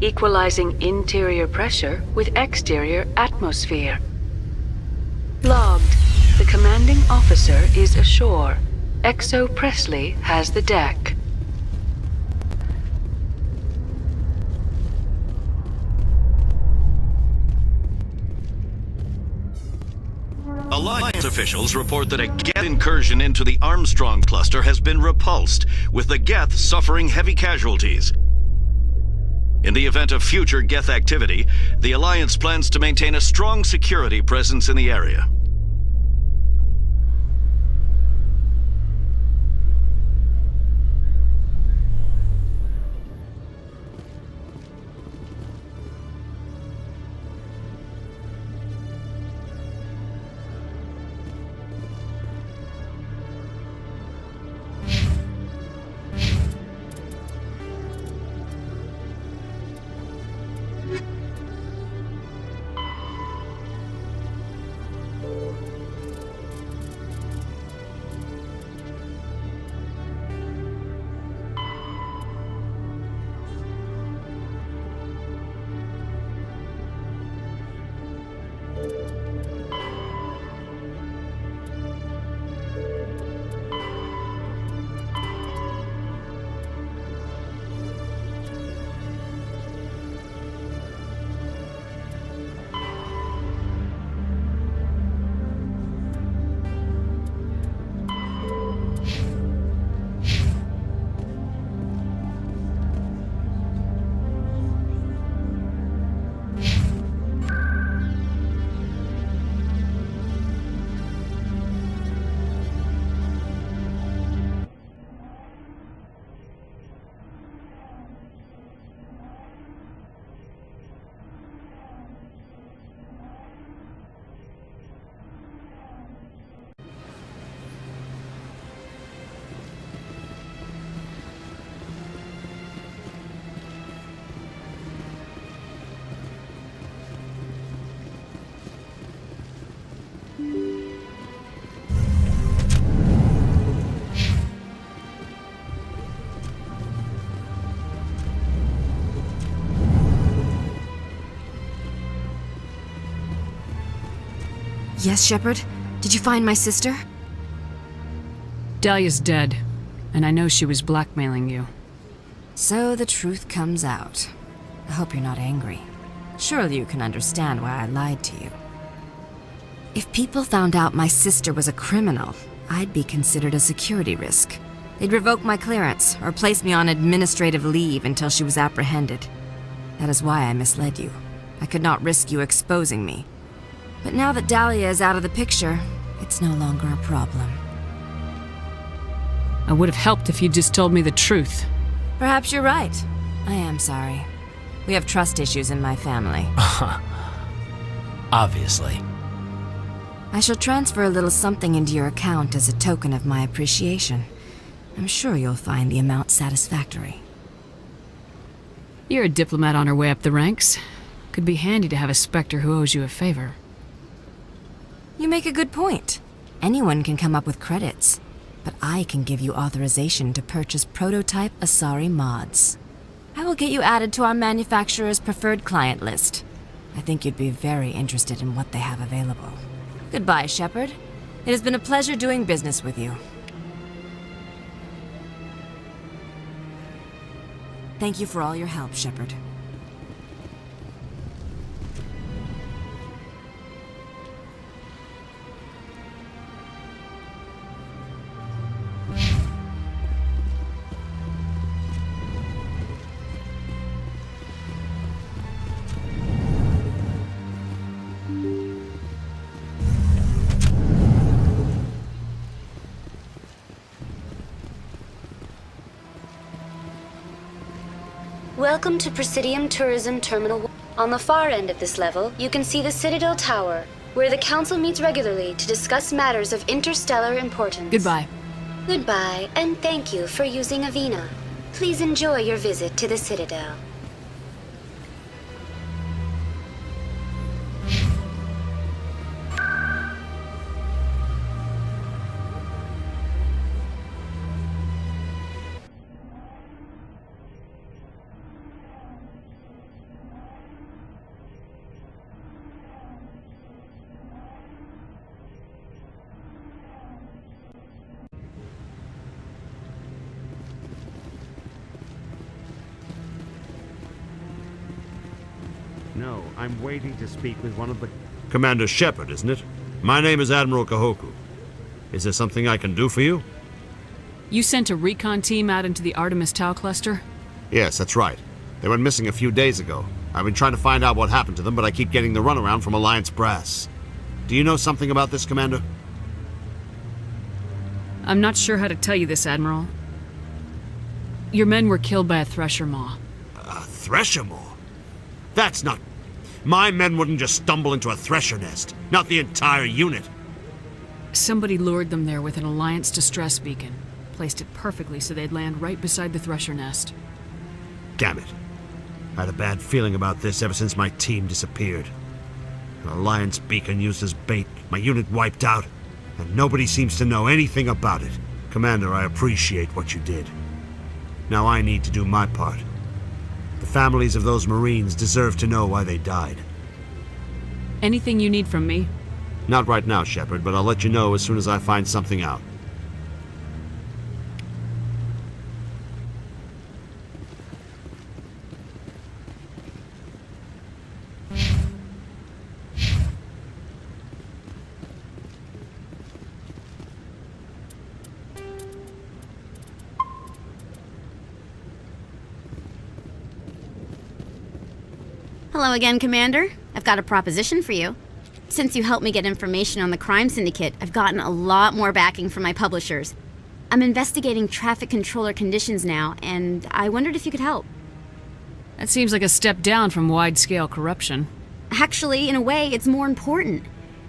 equalizing interior pressure with exterior atmosphere. Logged. The commanding officer is ashore. Exo Presley has the deck. Alliance officials report that a Geth incursion into the Armstrong cluster has been repulsed, with the Geth suffering heavy casualties. In the event of future Geth activity, the Alliance plans to maintain a strong security presence in the area. Yes, Shepard? Did you find my sister? Dahlia's dead, and I know she was blackmailing you. So the truth comes out. I hope you're not angry. Surely you can understand why I lied to you. If people found out my sister was a criminal, I'd be considered a security risk. They'd revoke my clearance, or place me on administrative leave until she was apprehended. That is why I misled you. I could not risk you exposing me. But now that Dahlia is out of the picture, it's no longer a problem. I would have helped if you'd just told me the truth. Perhaps you're right. I am sorry. We have trust issues in my family. Obviously. I shall transfer a little something into your account as a token of my appreciation. I'm sure you'll find the amount satisfactory. You're a diplomat on her way up the ranks. Could be handy to have a Spectre who owes you a favor. You make a good point. Anyone can come up with credits, but I can give you authorization to purchase prototype Asari mods. I will get you added to our manufacturer's preferred client list. I think you'd be very interested in what they have available. Goodbye, Shepard. It has been a pleasure doing business with you. Thank you for all your help, Shepard. Welcome to Presidium Tourism Terminal 1. On the far end of this level, you can see the Citadel Tower, where the Council meets regularly to discuss matters of interstellar importance. Goodbye. Goodbye, and thank you for using Avina. Please enjoy your visit to the Citadel. I'm waiting to speak with one of the... Commander Shepard, isn't it? My name is Admiral Kahoku. Is there something I can do for you? You sent a recon team out into the Artemis Tau cluster? Yes, that's right. They went missing a few days ago. I've been trying to find out what happened to them, but I keep getting the runaround from Alliance brass. Do you know something about this, Commander? I'm not sure how to tell you this, Admiral. Your men were killed by a Thresher Maw. A Thresher Maw? That's not... My men wouldn't just stumble into a Thresher nest. Not the entire unit. Somebody lured them there with an Alliance distress beacon. Placed it perfectly so they'd land right beside the Thresher nest. Damn it. I had a bad feeling about this ever since my team disappeared. An Alliance beacon used as bait, my unit wiped out, and nobody seems to know anything about it. Commander, I appreciate what you did. Now I need to do my part. The families of those Marines deserve to know why they died. Anything you need from me? Not right now, Shepard, but I'll let you know as soon as I find something out. Hello again, Commander. I've got a proposition for you. Since you helped me get information on the crime syndicate, I've gotten a lot more backing from my publishers. I'm investigating traffic controller conditions now, and I wondered if you could help. That seems like a step down from wide-scale corruption. Actually, in a way, it's more important.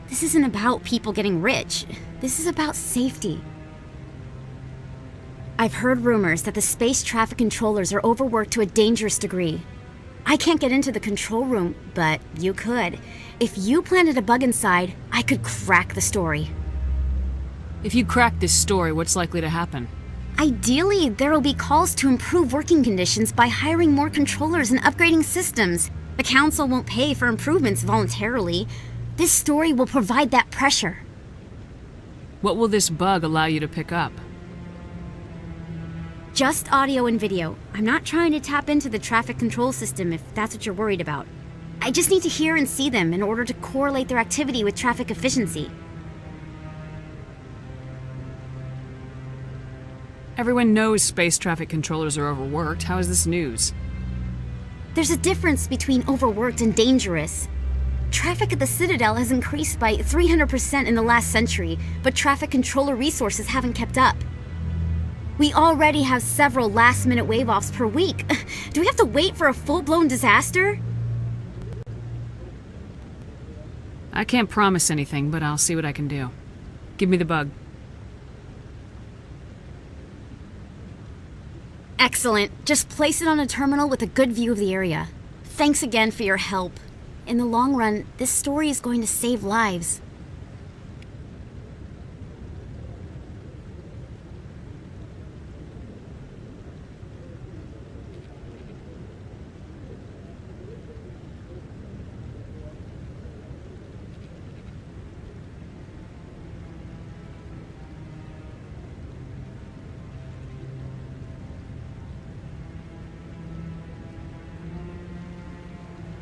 This isn't about people getting rich. This is about safety. I've heard rumors that the space traffic controllers are overworked to a dangerous degree. I can't get into the control room, but you could. If you planted a bug inside, I could crack the story. If you crack this story, what's likely to happen? Ideally, there will be calls to improve working conditions by hiring more controllers and upgrading systems. The Council won't pay for improvements voluntarily. This story will provide that pressure. What will this bug allow you to pick up? Just audio and video. I'm not trying to tap into the traffic control system if that's what you're worried about. I just need to hear and see them in order to correlate their activity with traffic efficiency. Everyone knows space traffic controllers are overworked. How is this news? There's a difference between overworked and dangerous. Traffic at the Citadel has increased by 300% in the last century, but traffic controller resources haven't kept up. We already have several last-minute wave-offs per week. Do we have to wait for a full-blown disaster? I can't promise anything, but I'll see what I can do. Give me the bug. Excellent. Just place it on a terminal with a good view of the area. Thanks again for your help. In the long run, this story is going to save lives.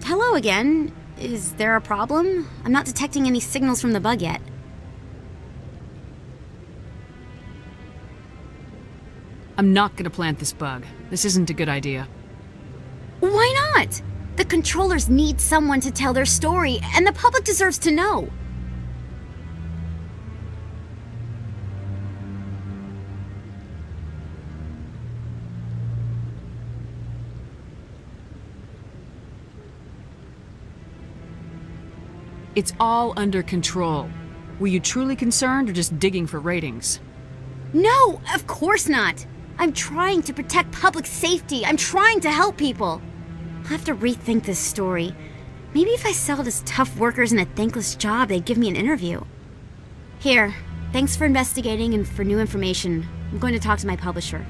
Hello again. Is there a problem? I'm not detecting any signals from the bug yet. I'm not gonna plant this bug. This isn't a good idea. Why not? The controllers need someone to tell their story, and the public deserves to know. It's all under control. Were you truly concerned or just digging for ratings? No, of course not. I'm trying to protect public safety. I'm trying to help people. I'll have to rethink this story. Maybe if I sell it as tough workers in a thankless job, they'd give me an interview. Here, thanks for investigating and for new information. I'm going to talk to my publisher.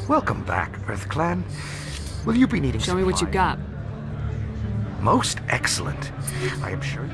Welcome back, EarthClan. Will you be needing Show me what you supply? got. Most excellent. I am sure.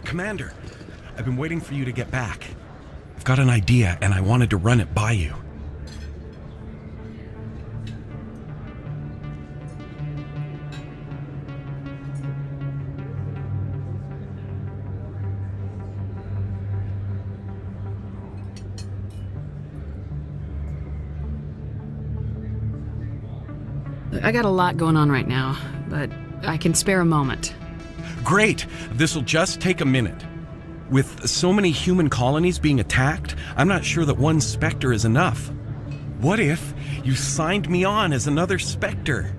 Commander, I've been waiting for you to get back. I've got an idea, and I wanted to run it by you. I got a lot going on right now, but I can spare a moment. Great! This'll just take a minute. With so many human colonies being attacked, I'm not sure that one Spectre is enough. What if you signed me on as another Spectre?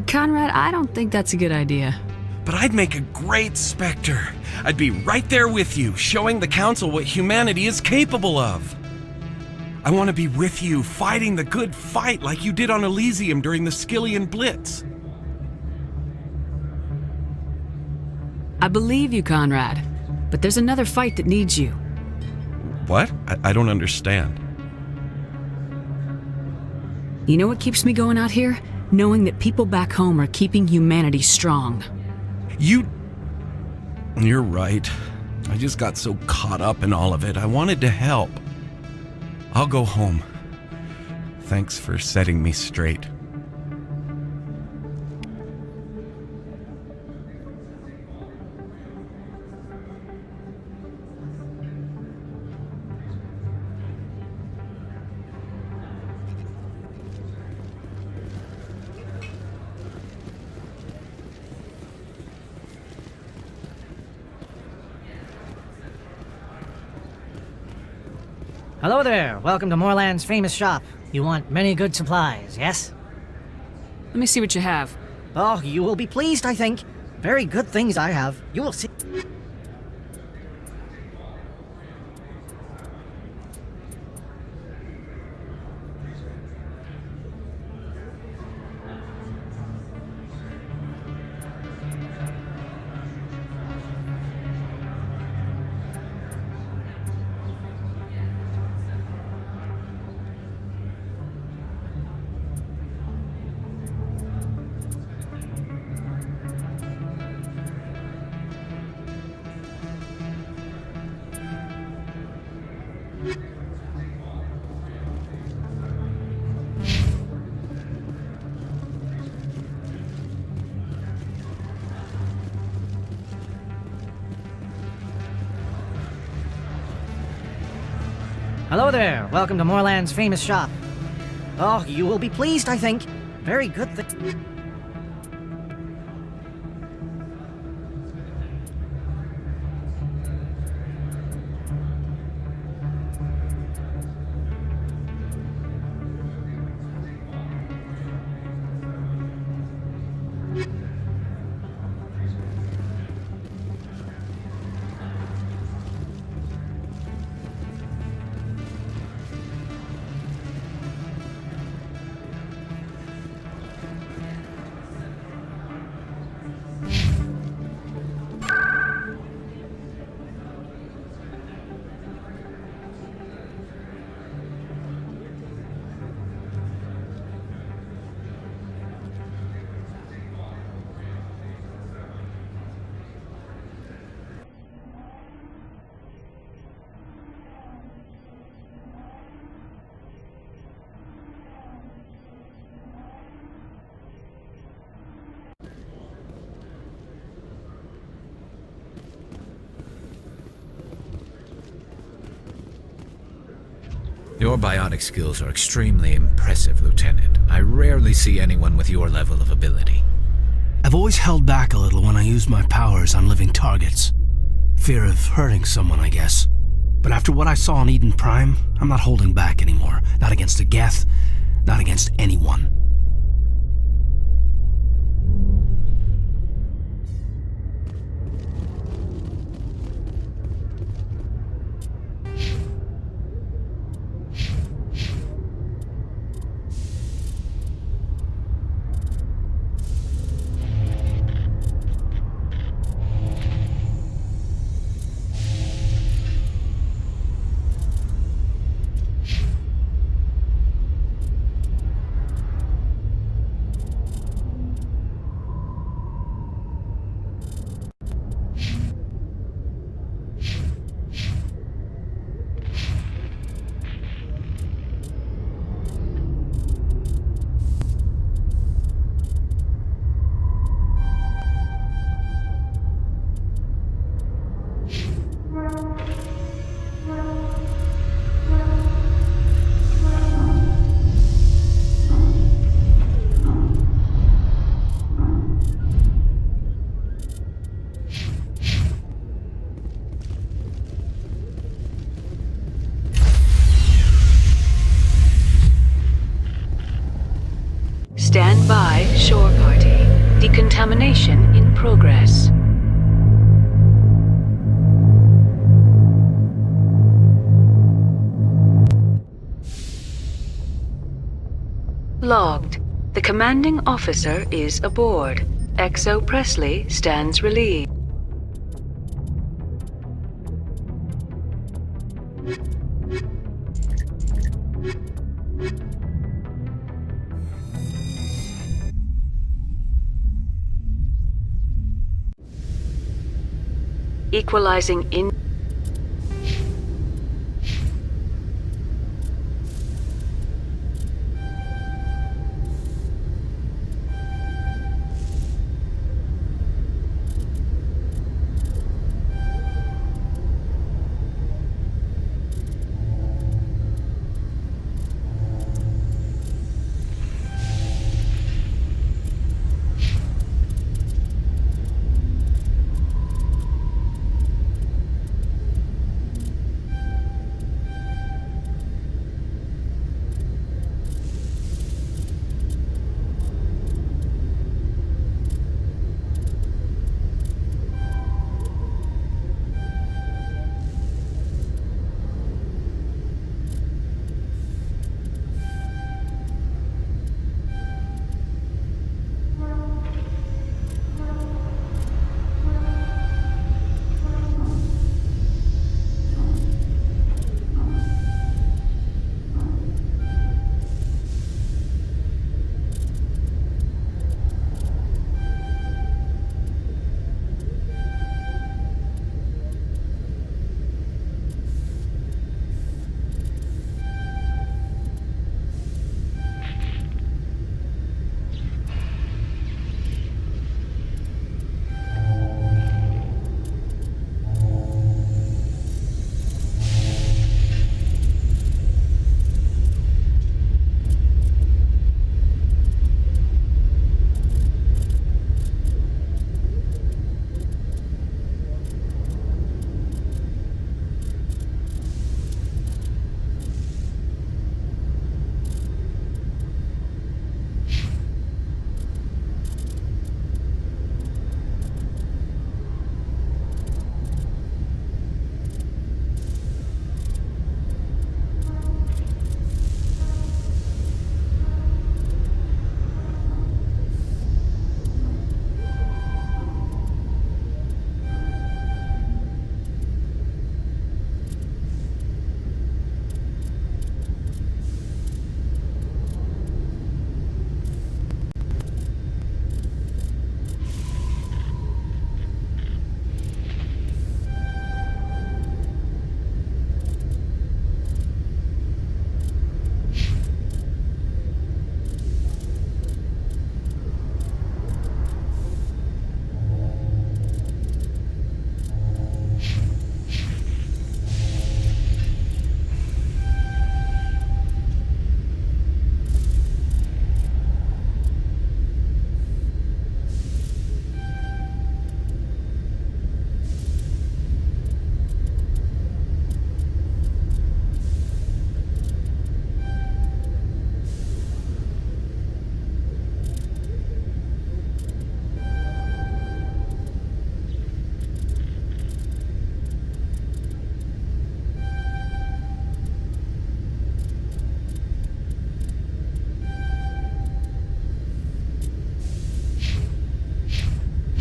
Conrad, I don't think that's a good idea. But I'd make a great Spectre. I'd be right there with you, showing the Council what humanity is capable of. I want to be with you, fighting the good fight like you did on Elysium during the Skyllian Blitz. I believe you, Conrad, but there's another fight that needs you. What? I don't understand. You know what keeps me going out here? Knowing that people back home are keeping humanity strong. You're right. I just got so caught up in all of it. I wanted to help. I'll go home. Thanks for setting me straight. Hello there. Welcome to Moorland's famous shop. You want many good supplies, yes? Let me see what you have. Oh, you will be pleased, I think. Very good things I have. You will see. Hello there. Welcome to Moorland's famous shop. Oh, you will be pleased, I think. Very good thing. Your biotic skills are extremely impressive, Lieutenant. I rarely see anyone with your level of ability. I've always held back a little when I use my powers on living targets. Fear of hurting someone, I guess. But after what I saw on Eden Prime, I'm not holding back anymore. Not against a Geth, not against anyone. Stand by, shore party. Decontamination in progress. Logged. The commanding officer is aboard. XO Presley stands relieved. Equalizing in...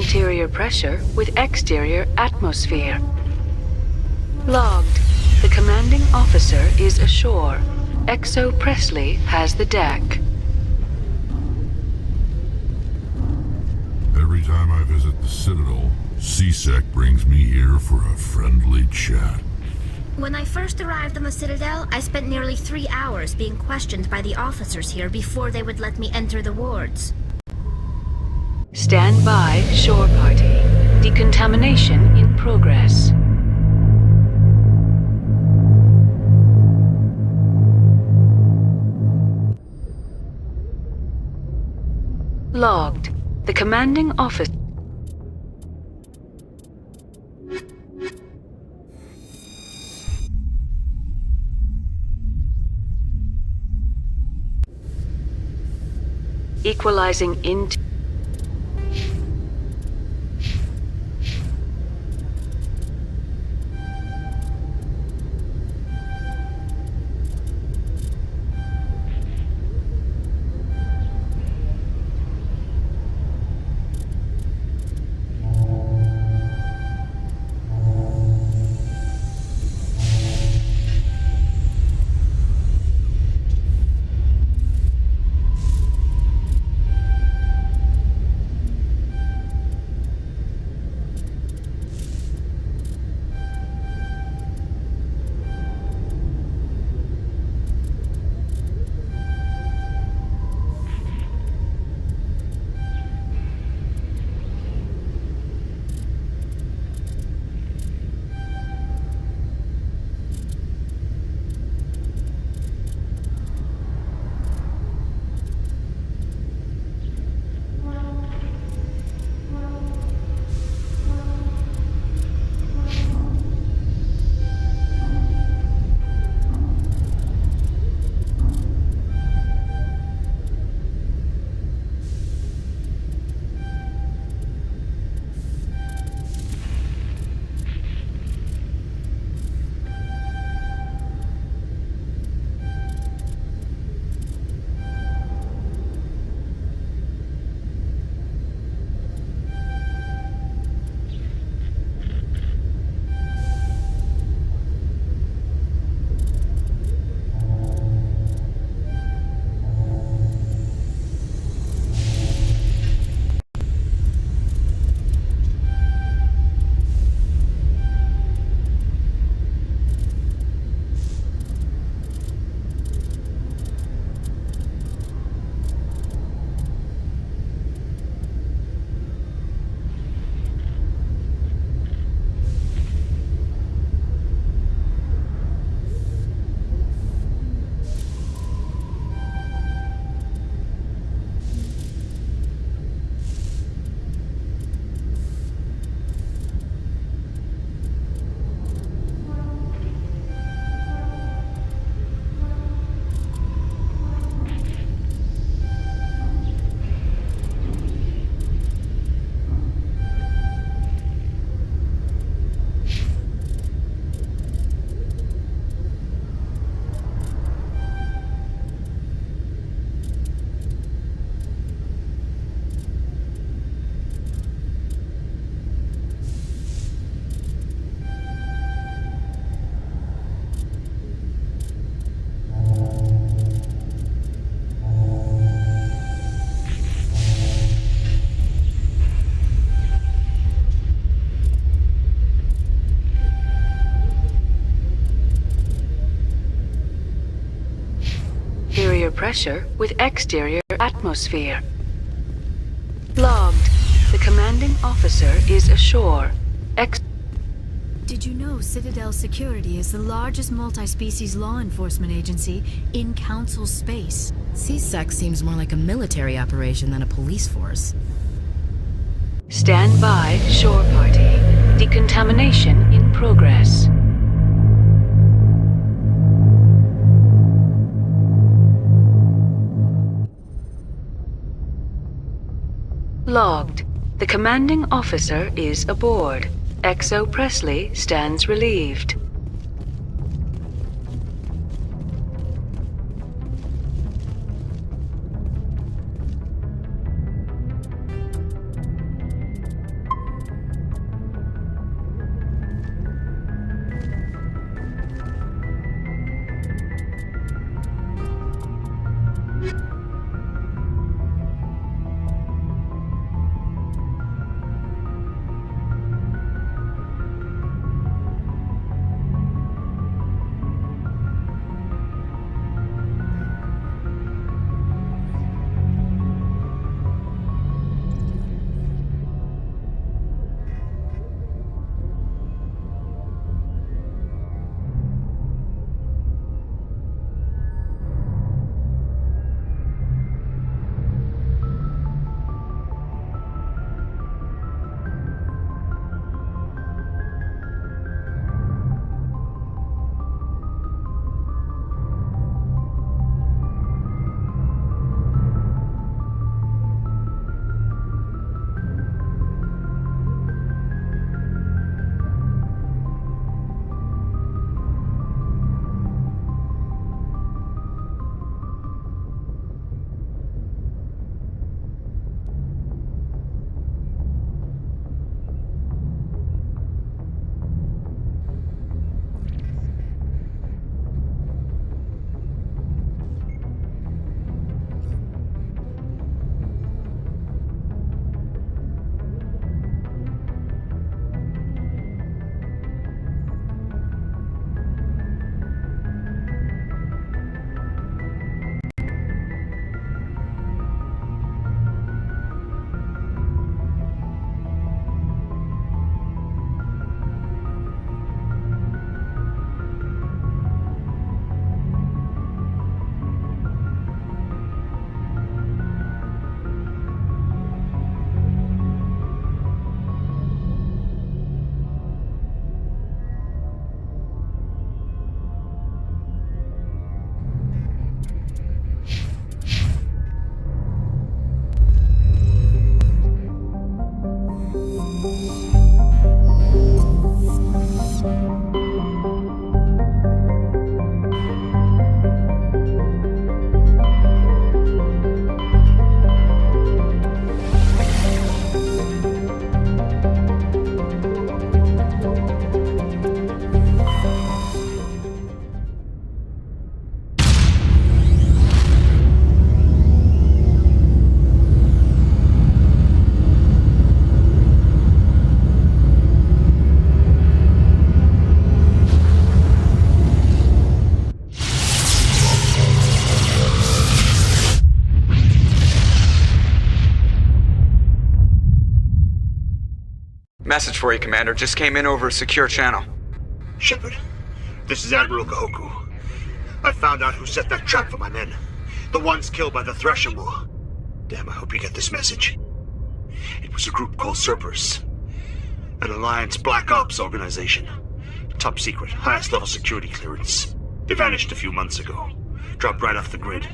Interior pressure with exterior atmosphere. Logged. The commanding officer is ashore. Exo Presley has the deck. Every time I visit the Citadel, C-Sec brings me here for a friendly chat. When I first arrived on the Citadel, I spent nearly 3 hours being questioned by the officers here before they would let me enter the wards. Stand by, shore party. Decontamination in progress. Logged. The commanding officer. Equalizing into. Interior pressure with exterior atmosphere. Logged. The commanding officer is ashore. Did you know Citadel Security is the largest multi-species law enforcement agency in Council space? C-Sec seems more like a military operation than a police force. Stand by, shore party. Decontamination in progress. Logged. The commanding officer is aboard. Exo Presley stands relieved. Message for you, Commander. Just came in over a secure channel. Shepard, this is Admiral Kahoku. I found out who set that trap for my men. The ones killed by the Thresher Maw. Damn, I hope you get this message. It was a group called Cerberus. An Alliance Black Ops organization. Top secret, highest level security clearance. They vanished a few months ago. Dropped right off the grid.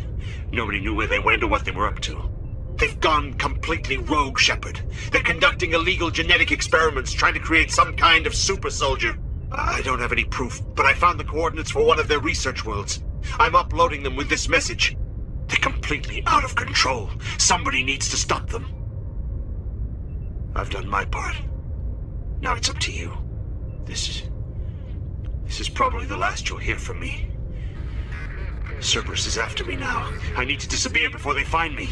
Nobody knew where they went or what they were up to. They've gone completely rogue, Shepard. They're conducting illegal genetic experiments, trying to create some kind of super soldier. I don't have any proof, but I found the coordinates for one of their research worlds. I'm uploading them with this message. They're completely out of control. Somebody needs to stop them. I've done my part. Now it's up to you. This is probably the last you'll hear from me. Cerberus is after me now. I need to disappear before they find me.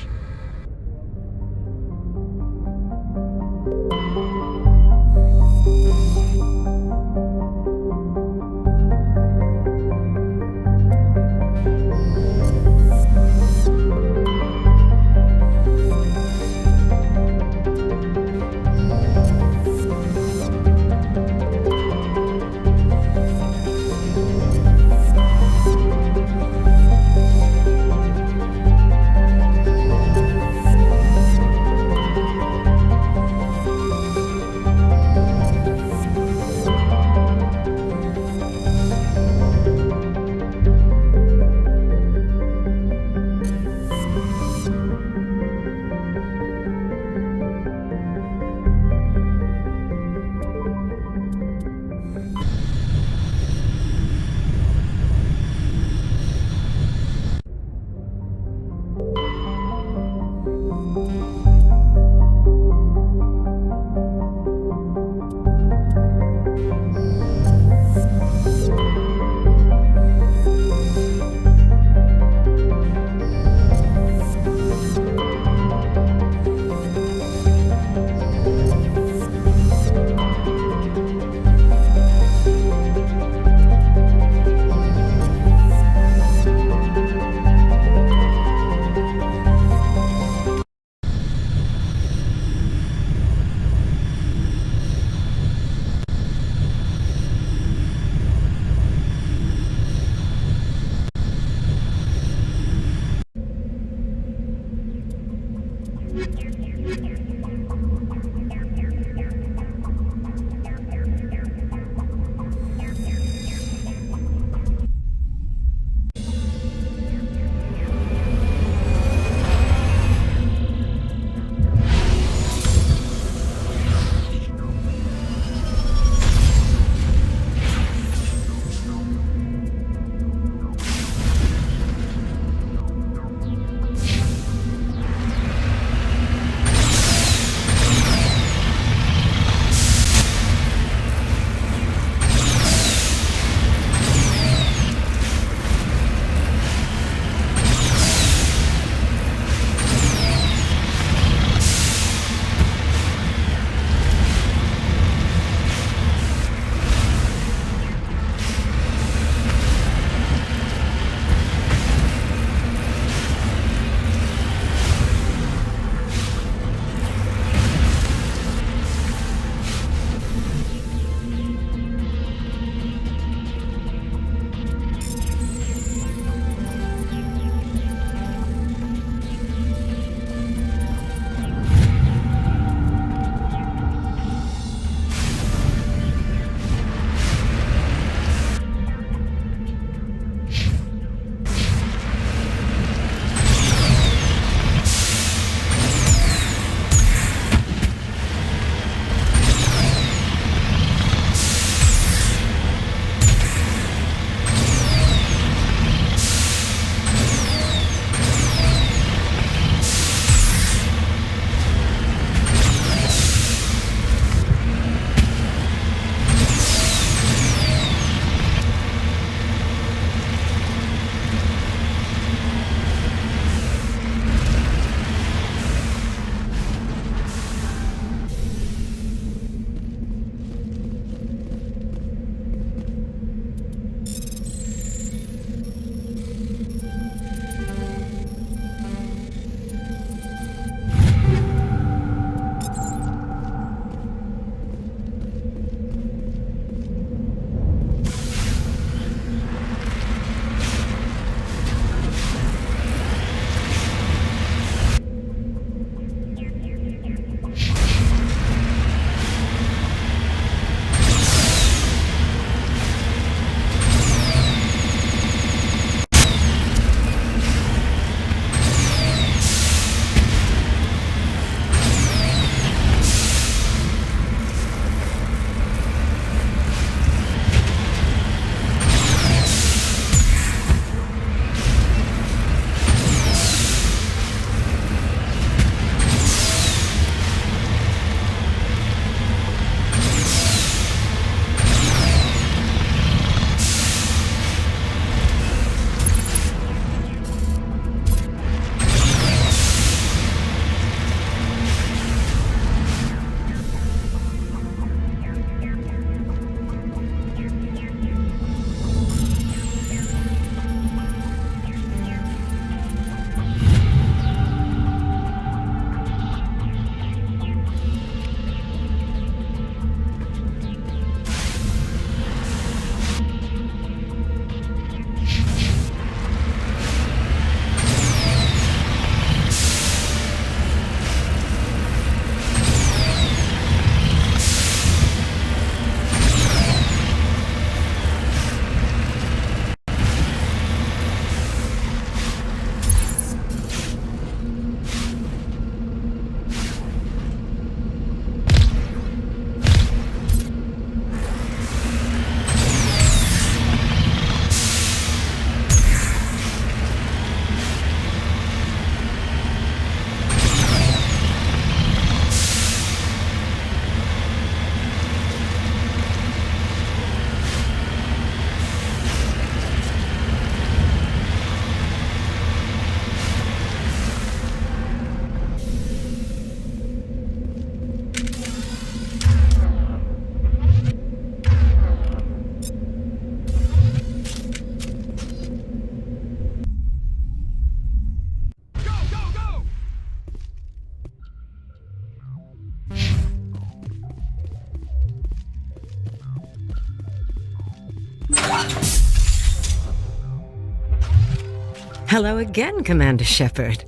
Hello again, Commander Shepard.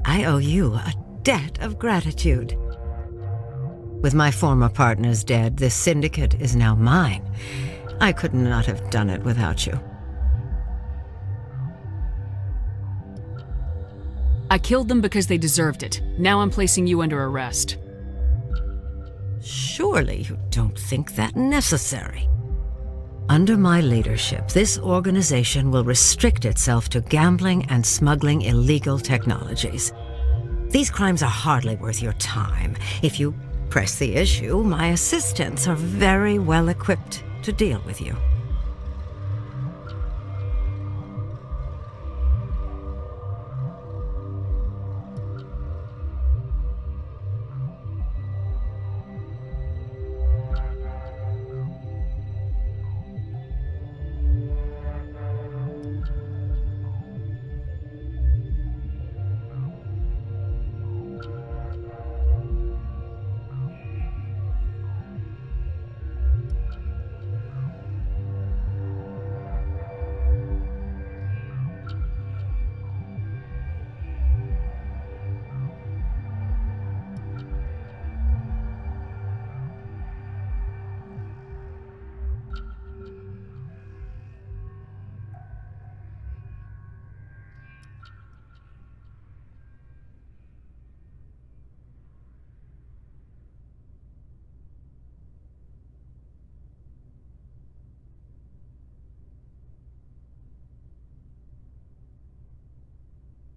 I owe you a debt of gratitude. With my former partners dead, this syndicate is now mine. I could not have done it without you. I killed them because they deserved it. Now I'm placing you under arrest. Surely you don't think that necessary. Under my leadership, this organization will restrict itself to gambling and smuggling illegal technologies. These crimes are hardly worth your time. If you press the issue, my assistants are very well equipped to deal with you.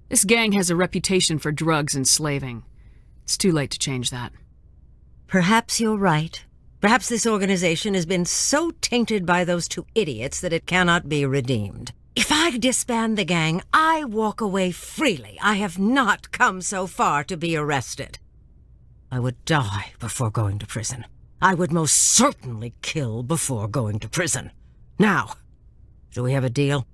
This gang has a reputation for drugs and slaving. It's too late to change that. Perhaps you're right. Perhaps this organization has been so tainted by those two idiots that it cannot be redeemed. If I disband the gang, I walk away freely. I have not come so far to be arrested. I would die before going to prison. I would most certainly kill before going to prison. Now, do we have a deal?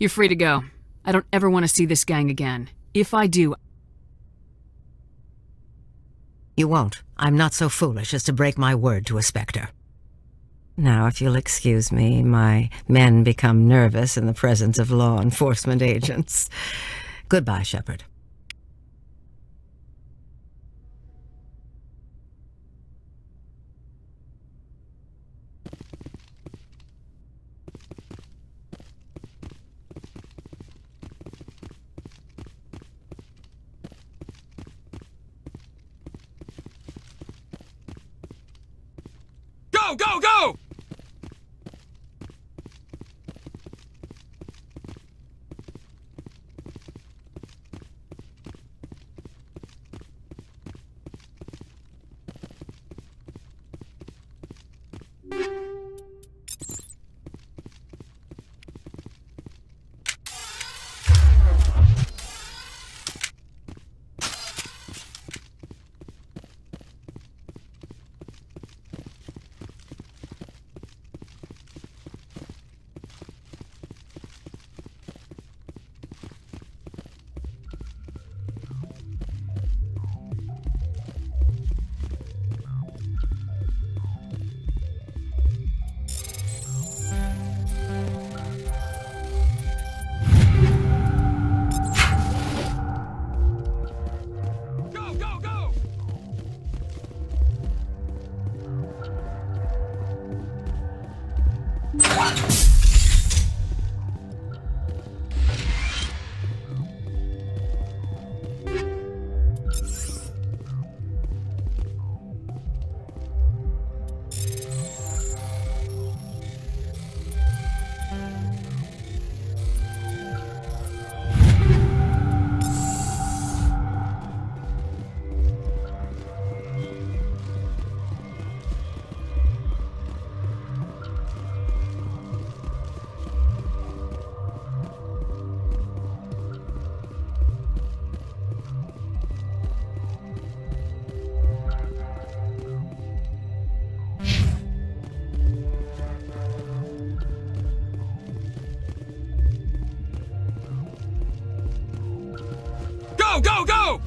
You're free to go. I don't ever want to see this gang again. If I do... You won't. I'm not so foolish as to break my word to a Spectre. Now, if you'll excuse me, my men become nervous in the presence of law enforcement agents. Goodbye, Shepard. Go, go, go! Go, go, go!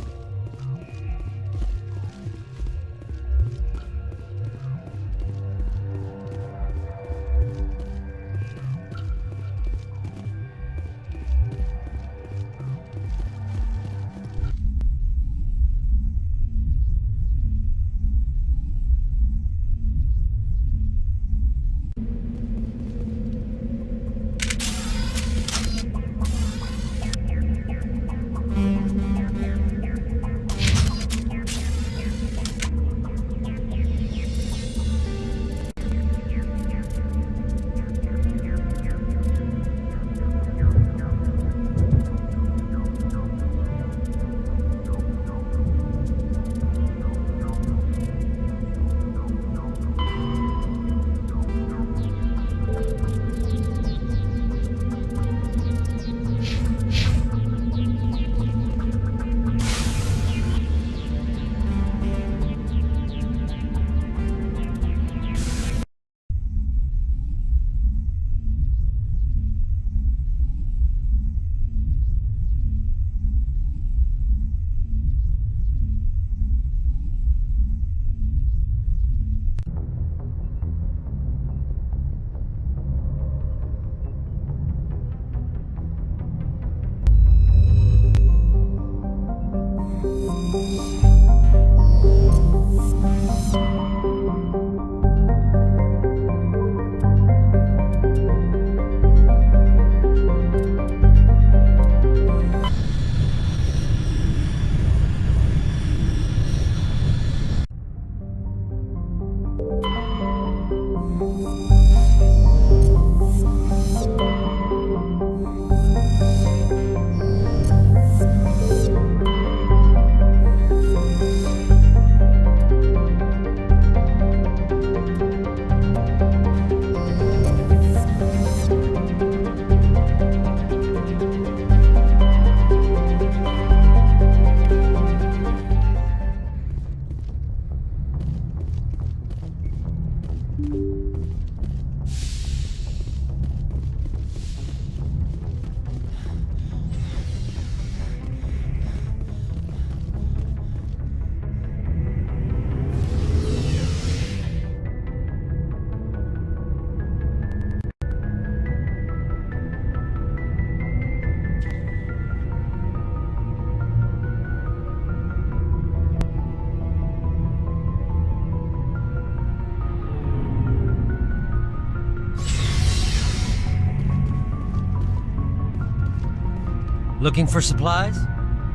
Looking for supplies?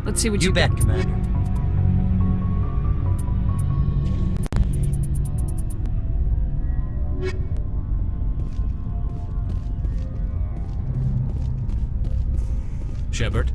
Let's see what you bet, Commander. Shepard?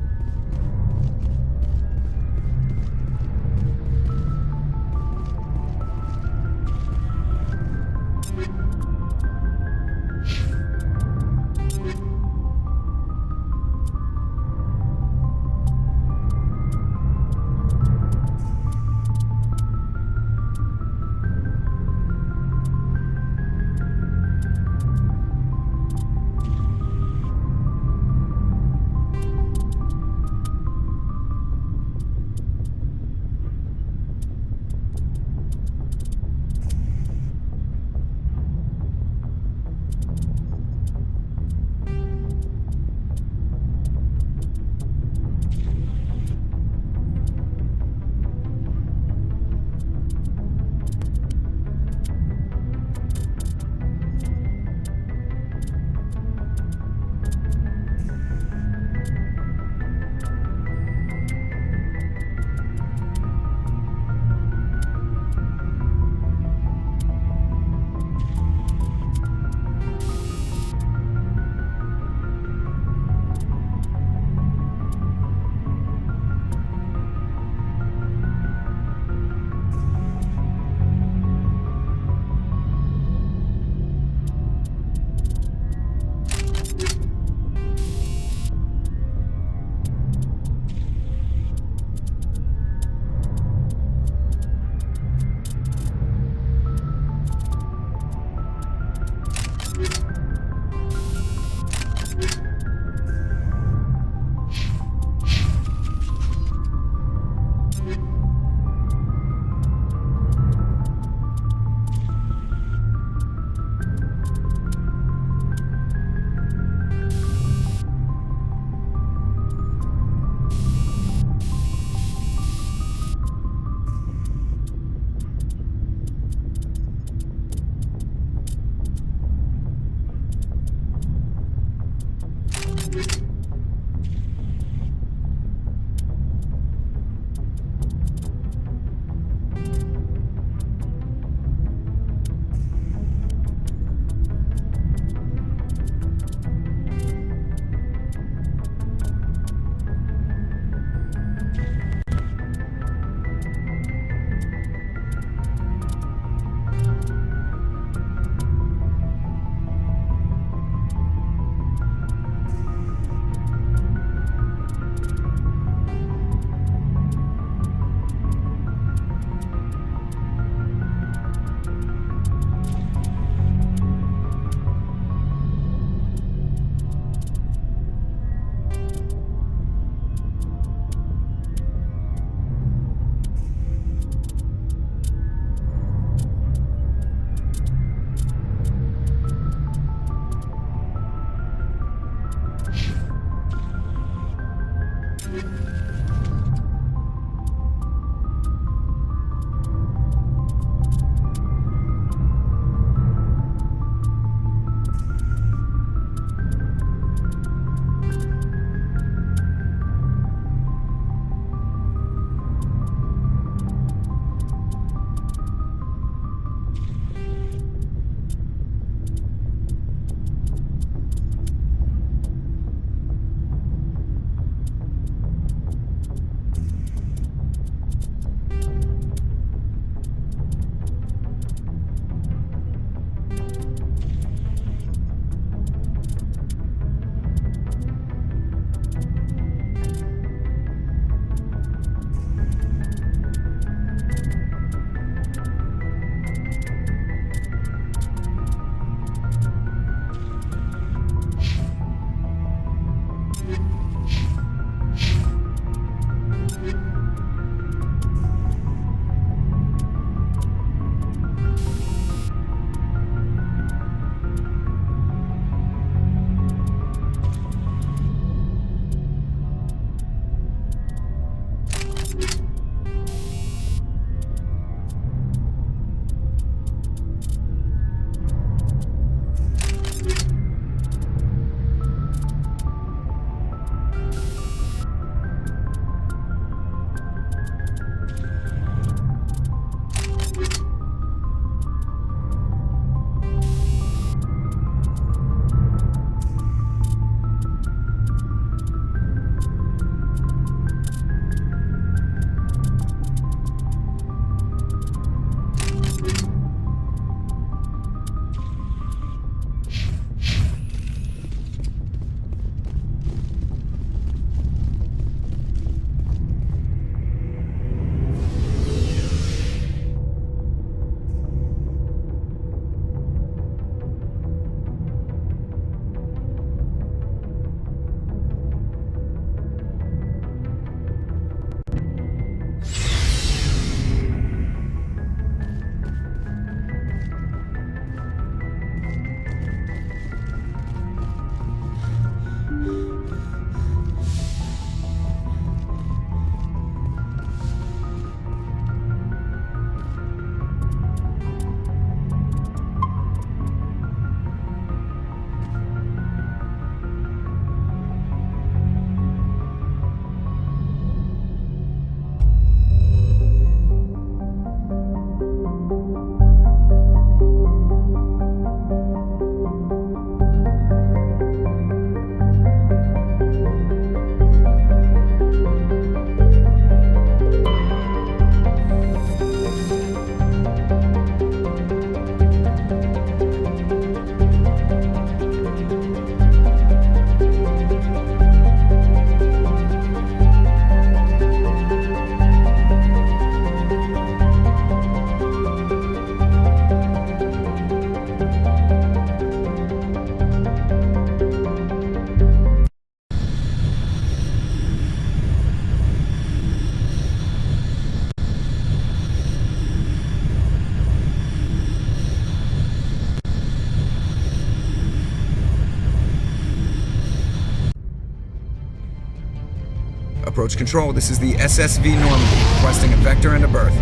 Approach control, this is the SSV Normandy, requesting a vector and a berth.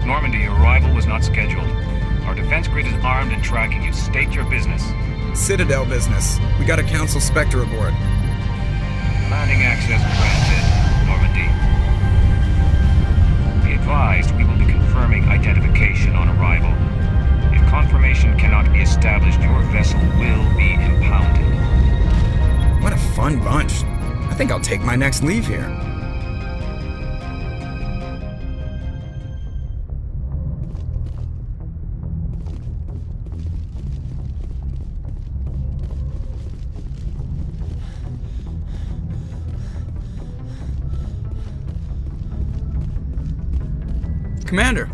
Normandy, your arrival was not scheduled. Our defense grid is armed and tracking you. State your business. Citadel business. We got a Council Spectre aboard. Landing access granted, Normandy. Be advised, we will be confirming identification on arrival. If confirmation cannot be established, your vessel will be impounded. What a fun bunch. I think I'll take my next leave here. Commander,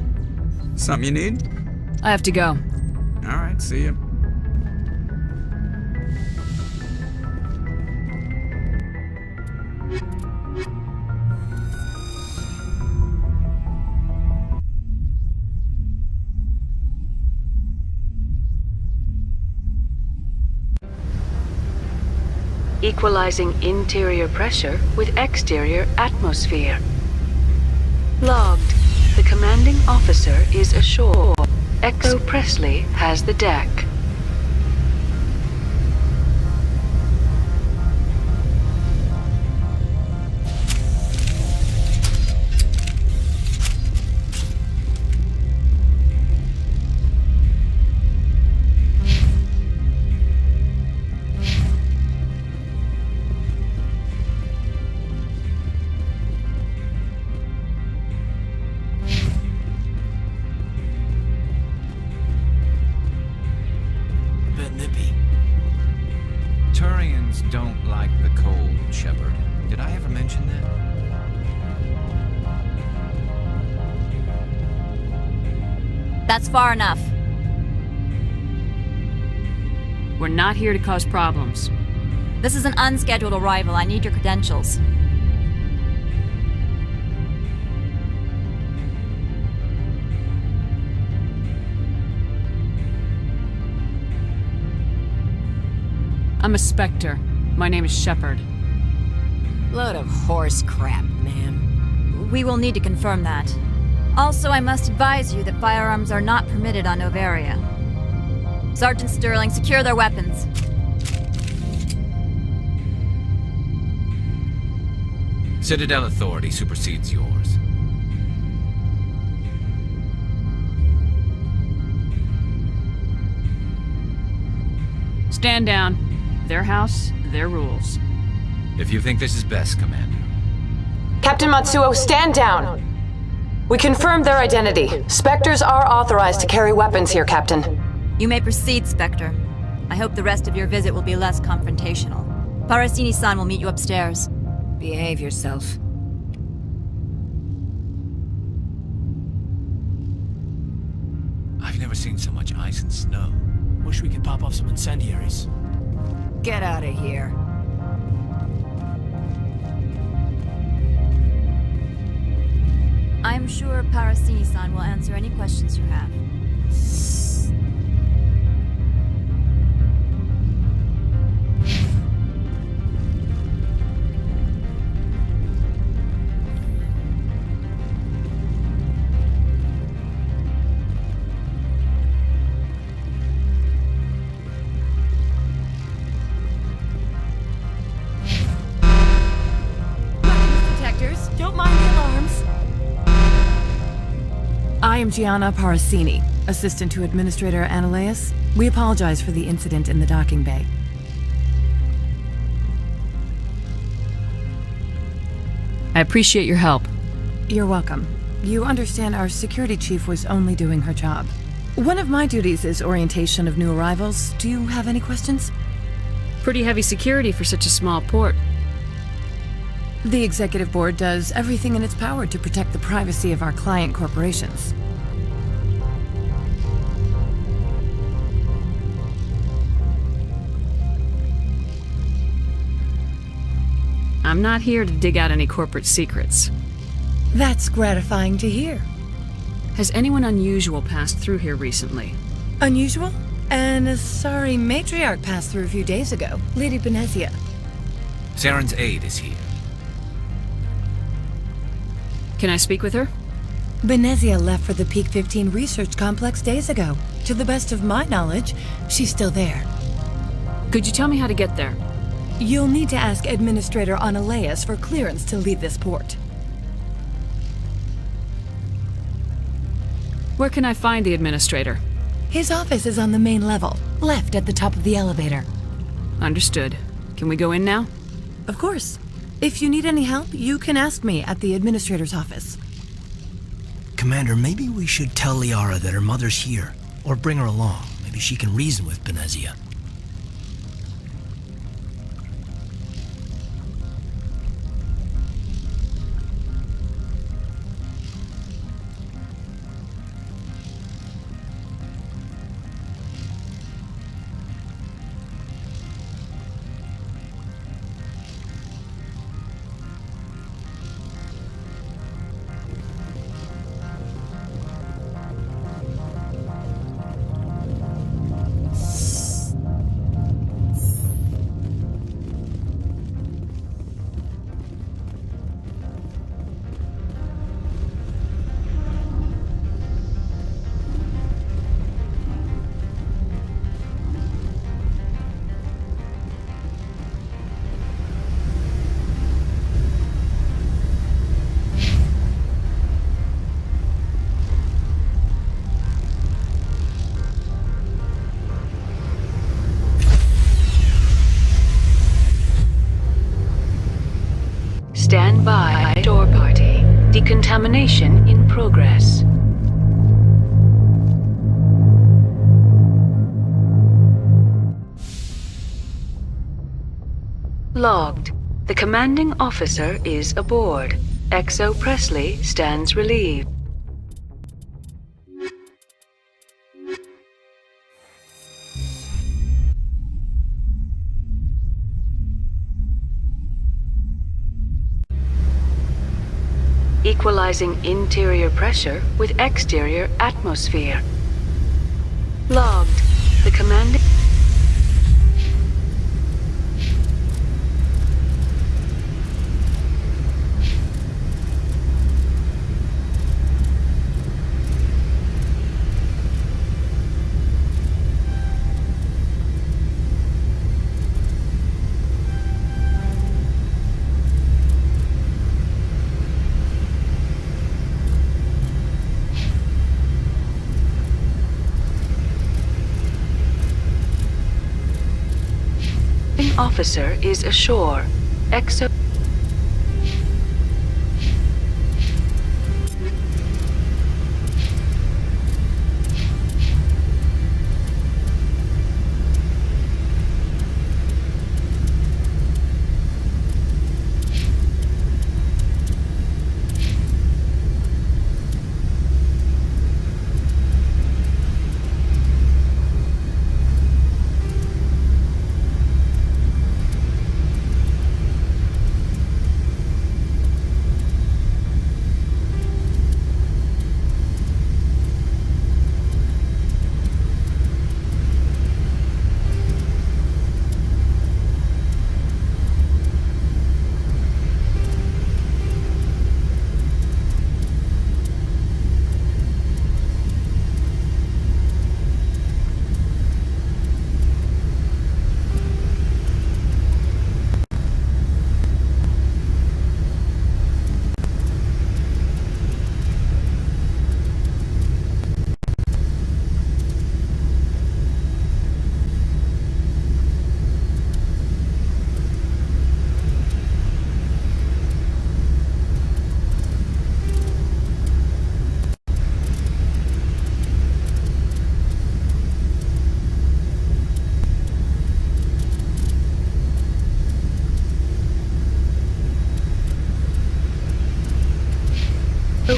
something you need? I have to go. All right, see you. Equalizing interior pressure with exterior atmosphere. Logged. The commanding officer is ashore. Echo Presley has the deck. Turians don't like the cold, Shepard. Did I ever mention that? That's far enough. We're not here to cause problems. This is an unscheduled arrival. I need your credentials. I'm a Spectre. My name is Shepard. Load of horse crap, man. We will need to confirm that. Also, I must advise you that firearms are not permitted on Noveria. Sergeant Sterling, secure their weapons. Citadel authority supersedes yours. Stand down. Their house, their rules. If you think this is best, Commander. Captain Matsuo, stand down! We confirmed their identity. Spectres are authorized to carry weapons here, Captain. You may proceed, Spectre. I hope the rest of your visit will be less confrontational. Parasini-san will meet you upstairs. Behave yourself. I've never seen so much ice and snow. Wish we could pop off some incendiaries. Get out of here. I'm sure Parasini-san will answer any questions you have. Don't mind the alarms. I am Gianna Parasini, assistant to Administrator Ananias. We apologize for the incident in the docking bay. I appreciate your help. You're welcome. You understand our security chief was only doing her job. One of my duties is orientation of new arrivals. Do you have any questions? Pretty heavy security for such a small port. The Executive Board does everything in its power to protect the privacy of our client corporations. I'm not here to dig out any corporate secrets. That's gratifying to hear. Has anyone unusual passed through here recently? Unusual? And a sorry matriarch passed through a few days ago, Lady Benezia. Saren's aide is here. Can I speak with her? Benezia left for the Peak 15 research complex days ago. To the best of my knowledge, she's still there. Could you tell me how to get there? You'll need to ask Administrator Oneleus for clearance to leave this port. Where can I find the Administrator? His office is on the main level, left at the top of the elevator. Understood. Can we go in now? Of course. If you need any help, you can ask me at the Administrator's office. Commander, maybe we should tell Liara that her mother's here, or bring her along. Maybe she can reason with Benezia. Stand by, door party. Decontamination in progress. Logged. The commanding officer is aboard. XO Presley stands relieved. Equalizing interior pressure with exterior atmosphere. Logged. The commanding... officer is ashore. XO...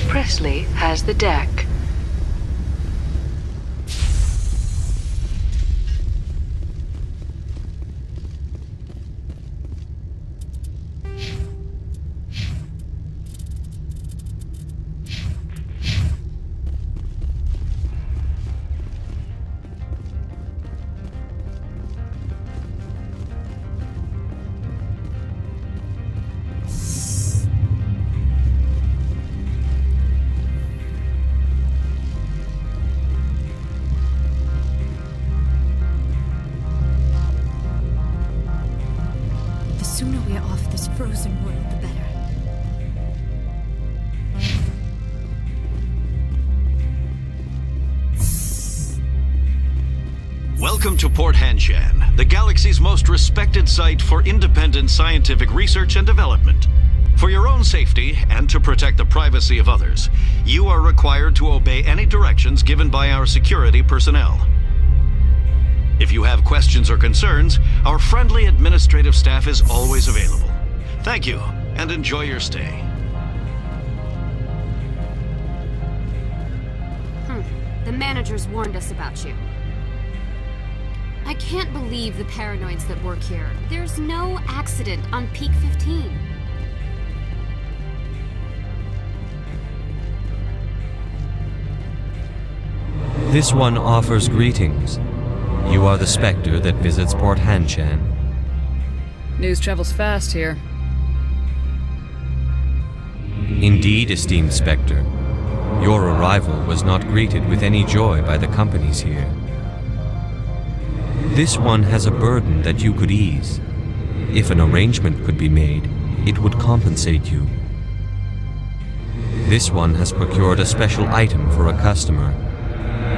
Presley has the deck. sooner we are off this frozen world, the better. Welcome to Port Hanshan, the galaxy's most respected site for independent scientific research and development. For your own safety and to protect the privacy of others, you are required to obey any directions given by our security personnel. If you have questions or concerns, our friendly administrative staff is always available. Thank you, and enjoy your stay. The managers warned us about you. I can't believe the paranoids that work here. There's no accident on Peak 15. This one offers greetings. You are the Spectre that visits Port Hanshan. News travels fast here. Indeed, esteemed Spectre. Your arrival was not greeted with any joy by the companies here. This one has a burden that you could ease. If an arrangement could be made, it would compensate you. This one has procured a special item for a customer.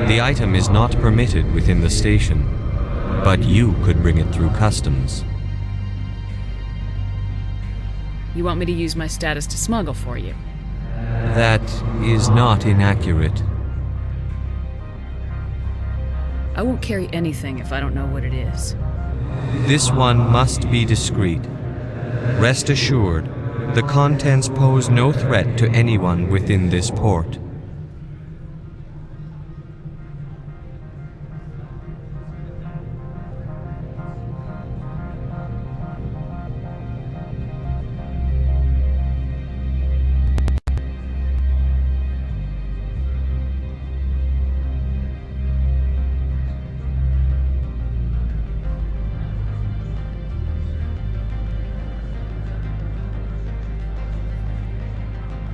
The item is not permitted within the station, but you could bring it through customs. You want me to use my status to smuggle for you? That is not inaccurate. I won't carry anything if I don't know what it is. This one must be discreet. Rest assured, the contents pose no threat to anyone within this port.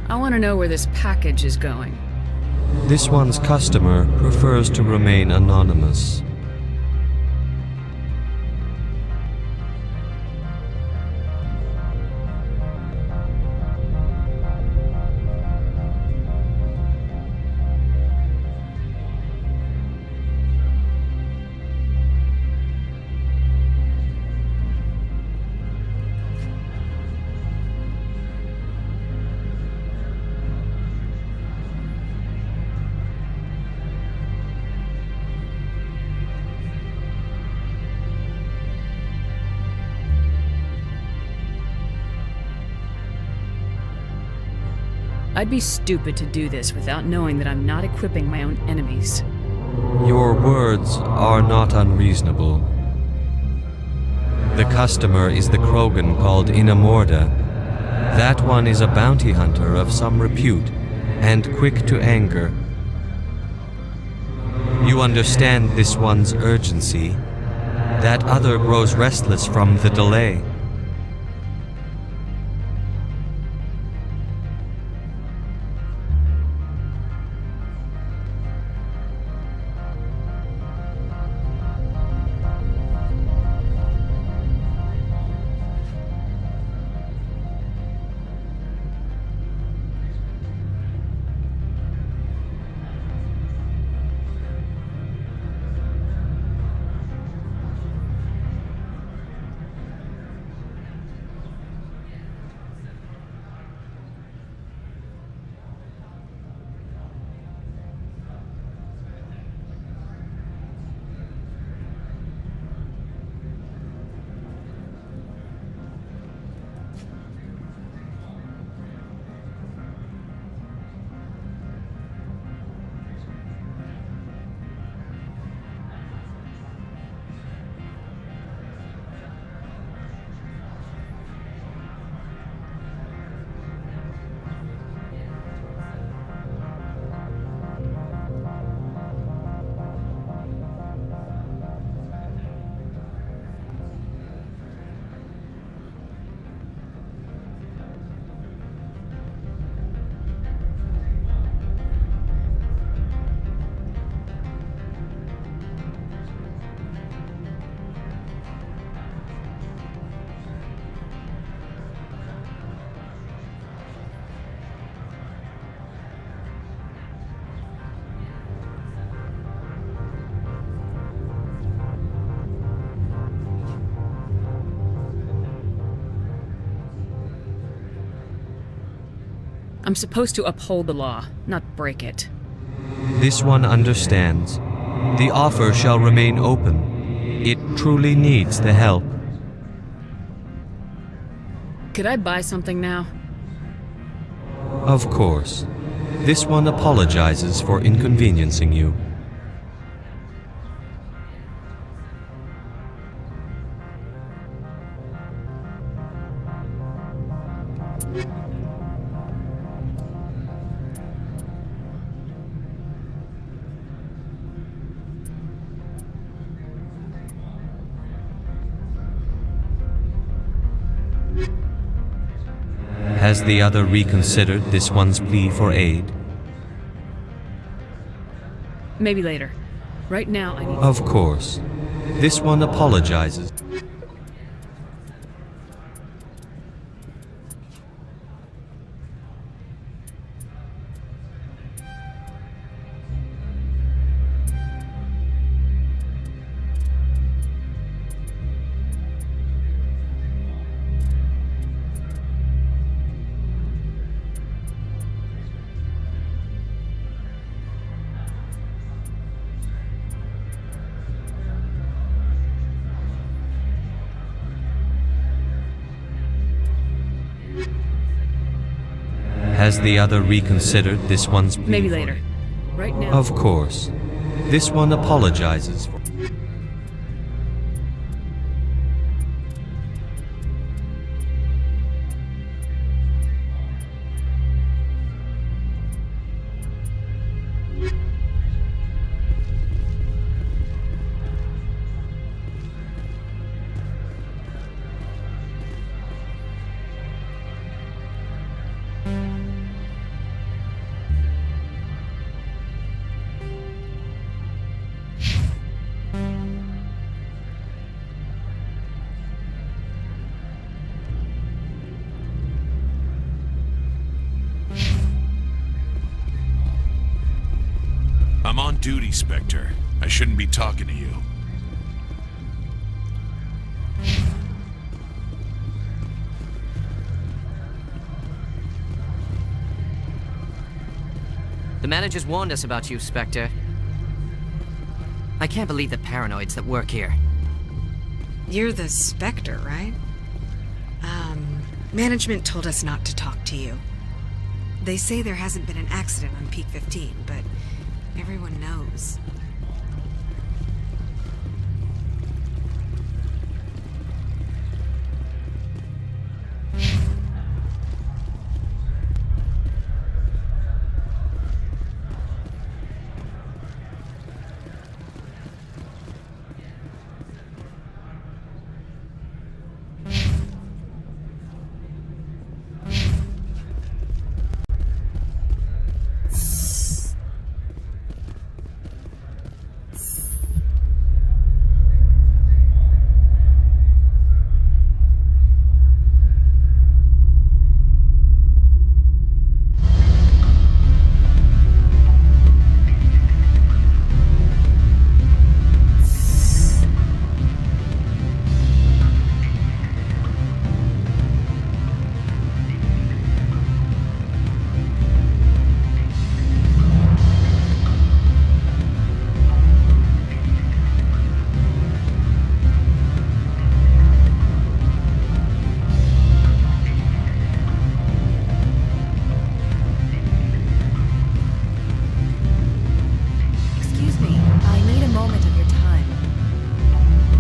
I want to know where this package is going. This one's customer prefers to remain anonymous. I'd be stupid to do this without knowing that I'm not equipping my own enemies. Your words are not unreasonable. The customer is the Krogan called Inamorda. That one is a bounty hunter of some repute, and quick to anger. You understand this one's urgency. That other grows restless from the delay. I'm supposed to uphold the law, not break it. This one understands. The offer shall remain open. It truly needs the help. Could I buy something now? Of course. This one apologizes for inconveniencing you. Has the other reconsidered this one's plea for aid? Maybe later. Right now, I need... Of course. This one apologizes. Has the other reconsidered this one's plea? Maybe later. Right now... Of course. This one apologizes for... I'm on duty, Spectre. I shouldn't be talking to you. The managers warned us about you, Spectre. I can't believe the paranoids that work here. You're the Spectre, right? Management told us not to talk to you. They say there hasn't been an accident on Peak 15, but everyone knows.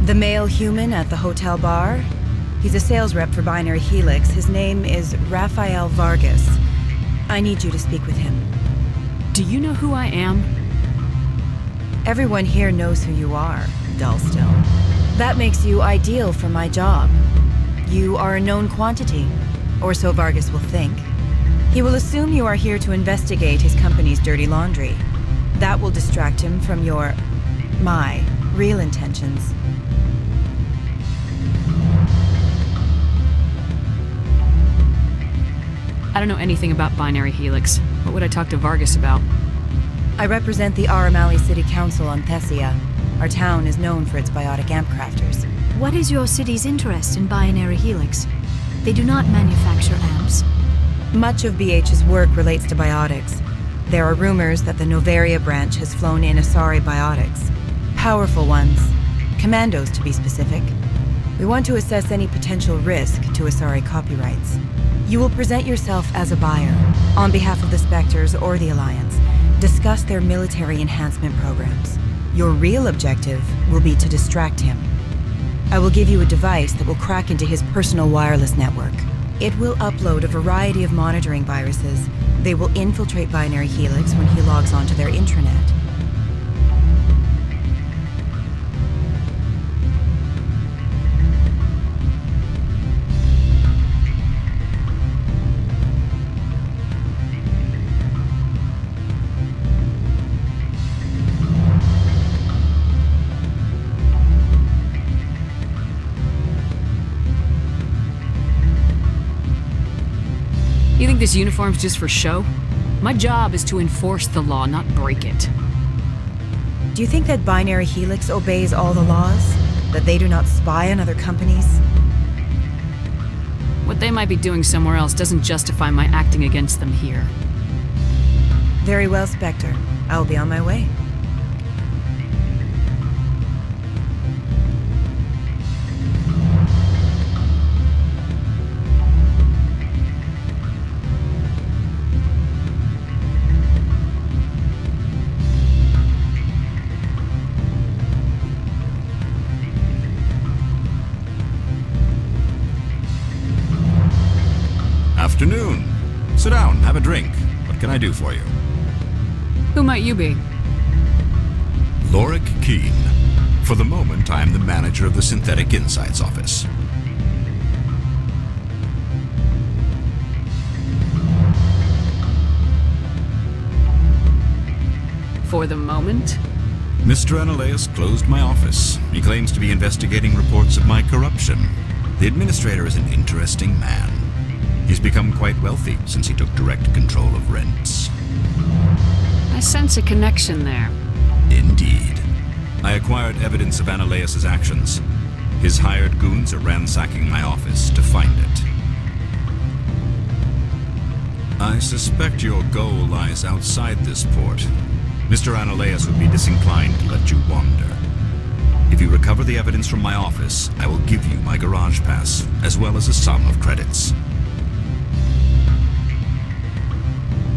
The male human at the hotel bar? He's a sales rep for Binary Helix. His name is Rafael Vargas. I need you to speak with him. Do you know who I am? Everyone here knows who you are, Dullstone. That makes you ideal for my job. You are a known quantity, or so Vargas will think. He will assume you are here to investigate his company's dirty laundry. That will distract him from my real intentions. I don't know anything about Binary Helix. What would I talk to Vargas about? I represent the Aramali City Council on Thessia. Our town is known for its biotic amp crafters. What is your city's interest in Binary Helix? They do not manufacture amps. Much of BH's work relates to biotics. There are rumors that the Noveria branch has flown in Asari biotics. Powerful ones. Commandos, to be specific. We want to assess any potential risk to Asari copyrights. You will present yourself as a buyer, on behalf of the Spectres or the Alliance. Discuss their military enhancement programs. Your real objective will be to distract him. I will give you a device that will crack into his personal wireless network. It will upload a variety of monitoring viruses. They will infiltrate Binary Helix when he logs onto their intranet. You think this uniform's just for show? My job is to enforce the law, not break it. Do you think that Binary Helix obeys all the laws? That they do not spy on other companies? What they might be doing somewhere else doesn't justify my acting against them here. Very well, Spectre. I'll be on my way. Afternoon. Sit down, have a drink. What can I do for you? Who might you be? Lorik Keen. For the moment, I am the manager of the Synthetic Insights Office. For the moment? Mr. Analeas closed my office. He claims to be investigating reports of my corruption. The administrator is an interesting man. He's become quite wealthy since he took direct control of rents. I sense a connection there. Indeed. I acquired evidence of Analeas' actions. His hired goons are ransacking my office to find it. I suspect your goal lies outside this port. Mr. Analeas would be disinclined to let you wander. If you recover the evidence from my office, I will give you my garage pass, as well as a sum of credits.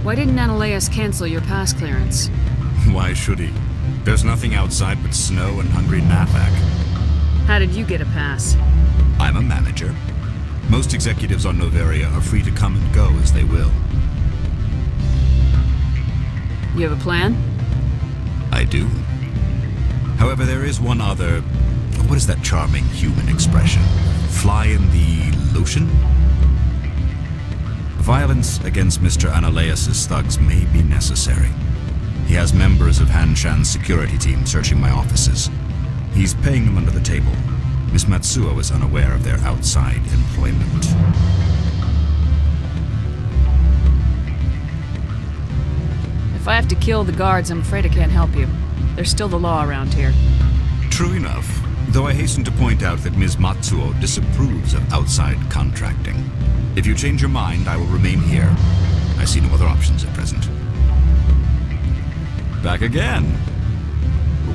Why didn't Analeas cancel your pass clearance? Why should he? There's nothing outside but snow and hungry Nathak. How did you get a pass? I'm a manager. Most executives on Noveria are free to come and go as they will. You have a plan? I do. However, there is one other... What is that charming human expression? Fly in the lotion? Violence against Mr. Analeas' thugs may be necessary. He has members of Hanshan's security team searching my offices. He's paying them under the table. Miss Matsuo is unaware of their outside employment. If I have to kill the guards, I'm afraid I can't help you. There's still the law around here. True enough, though I hasten to point out that Ms. Matsuo disapproves of outside contracting. If you change your mind, I will remain here. I see no other options at present. Back again.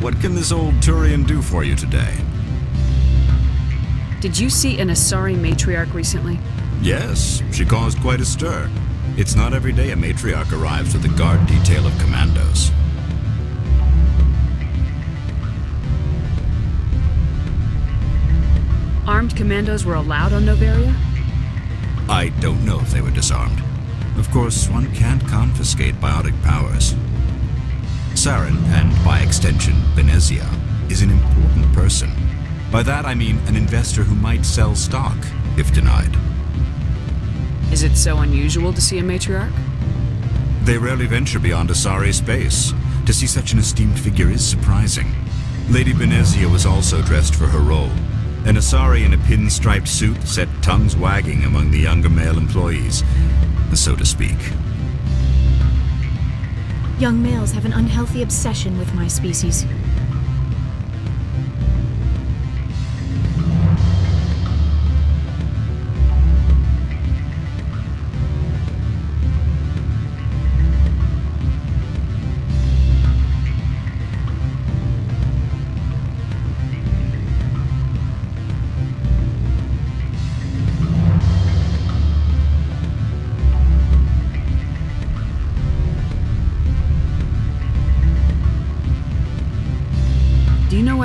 What can this old Turian do for you today? Did you see an Asari matriarch recently? Yes, she caused quite a stir. It's not every day a matriarch arrives with a guard detail of commandos. Armed commandos were allowed on Noveria? I don't know if they were disarmed. Of course, one can't confiscate biotic powers. Saren, and by extension, Venezia, is an important person. By that I mean an investor who might sell stock, if denied. Is it so unusual to see a matriarch? They rarely venture beyond Asari space. To see such an esteemed figure is surprising. Lady Venezia was also dressed for her role. An Asari in a pinstriped suit set tongues wagging among the younger male employees, so to speak. Young males have an unhealthy obsession with my species.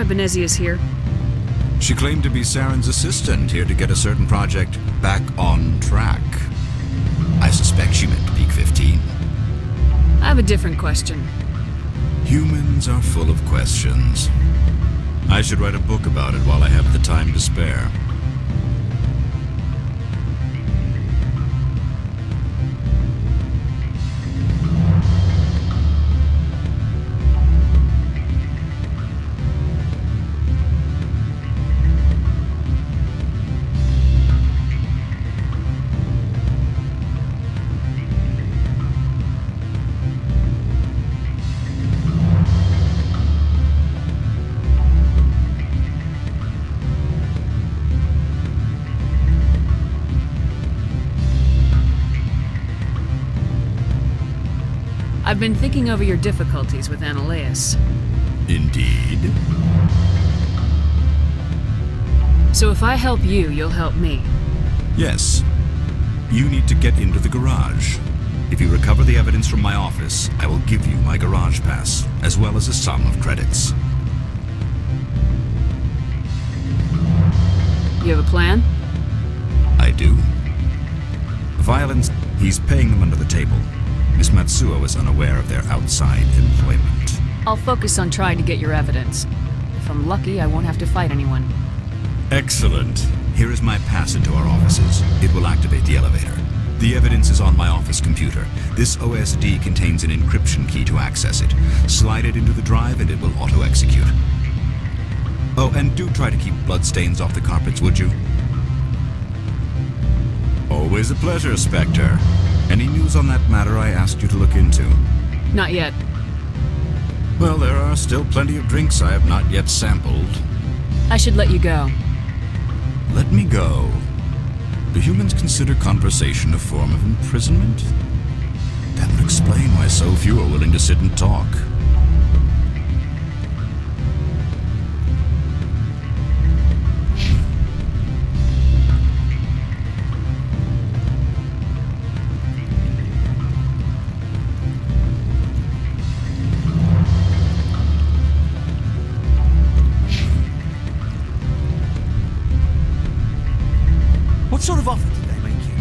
Benezia's here. She claimed to be Saren's assistant, here to get a certain project back on track. I suspect she meant Peak 15. I have a different question. Humans are full of questions. I should write a book about it while I have the time to spare. I've been thinking over your difficulties with Annaleus. Indeed. So if I help you, you'll help me. Yes. You need to get into the garage. If you recover the evidence from my office, I will give you my garage pass, as well as a sum of credits. You have a plan? I do. Violence, he's paying them under the table. Miss Matsuo is unaware of their outside employment. I'll focus on trying to get your evidence. If I'm lucky, I won't have to fight anyone. Excellent. Here is my pass into our offices. It will activate the elevator. The evidence is on my office computer. This OSD contains an encryption key to access it. Slide it into the drive and it will auto-execute. Oh, and do try to keep bloodstains off the carpets, would you? Always a pleasure, Spectre. Any news on that matter I asked you to look into? Not yet. Well, there are still plenty of drinks I have not yet sampled. I should let you go. Let me go. Do humans consider conversation a form of imprisonment? That would explain why so few are willing to sit and talk. What sort of offer did they make you?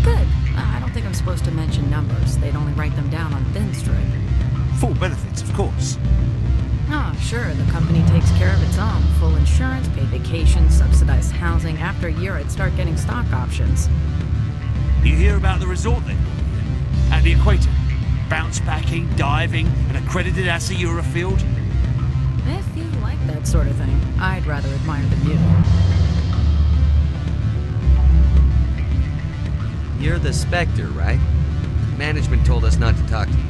Good. I don't think I'm supposed to mention numbers. They'd only write them down on thin strip. Full benefits, of course. Oh, sure. The company takes care of its own. Full insurance, paid vacation, subsidized housing. After a year, I'd start getting stock options. You hear about the resort they've got here? At the equator. Bounce backing, diving, an accredited ASA Eurofield. If you like that sort of thing, I'd rather admire the view. You're the Spectre, right? Management told us not to talk to you.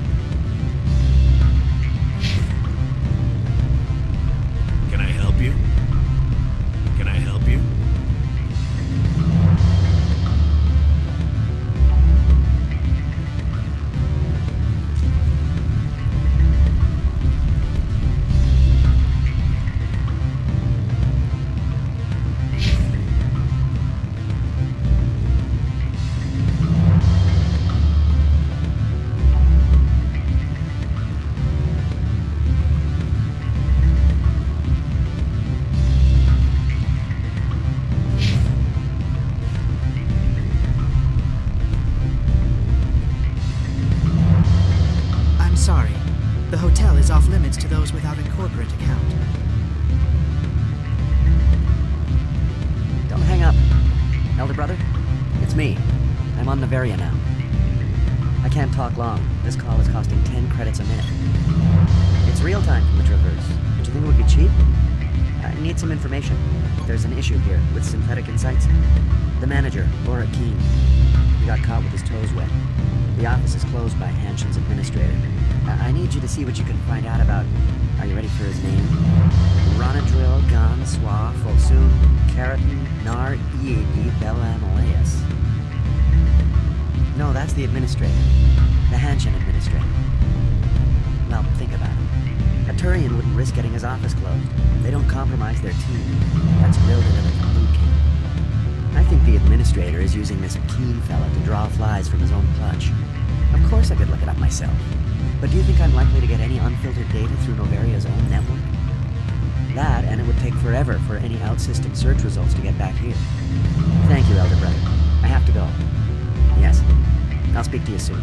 Can I help you? Can I help you? Sorry. The hotel is off limits to those without a corporate account. Don't hang up. Elder brother, it's me. I'm on Noveria now. I can't talk long. This call is costing 10 credits a minute. It's real time from the Traverse. Don't you think it would be cheap? I need some information. There's an issue here with Synthetic Insights. The manager, Laura Keene, he got caught with his toes wet. The office is closed by Hanshen's administrator. I need you to see what you can find out about... Are you ready for his name? Ronadril Gon Swa Folsum Keratin Nar Iedi Belanaleus. No, that's the administrator. The Hanshen administrator. Well, think about it. A Turian wouldn't risk getting his office closed. They don't compromise their team. That's drilled into them from boot camp. I think the administrator is using this Keene fella to draw flies from his own clutch. Of course I could look it up myself. But do you think I'm likely to get any unfiltered data through Noveria's own network? that, and it would take forever for any out-system search results to get back here. Thank you, Elder Brother. I have to go. Yes. I'll speak to you soon.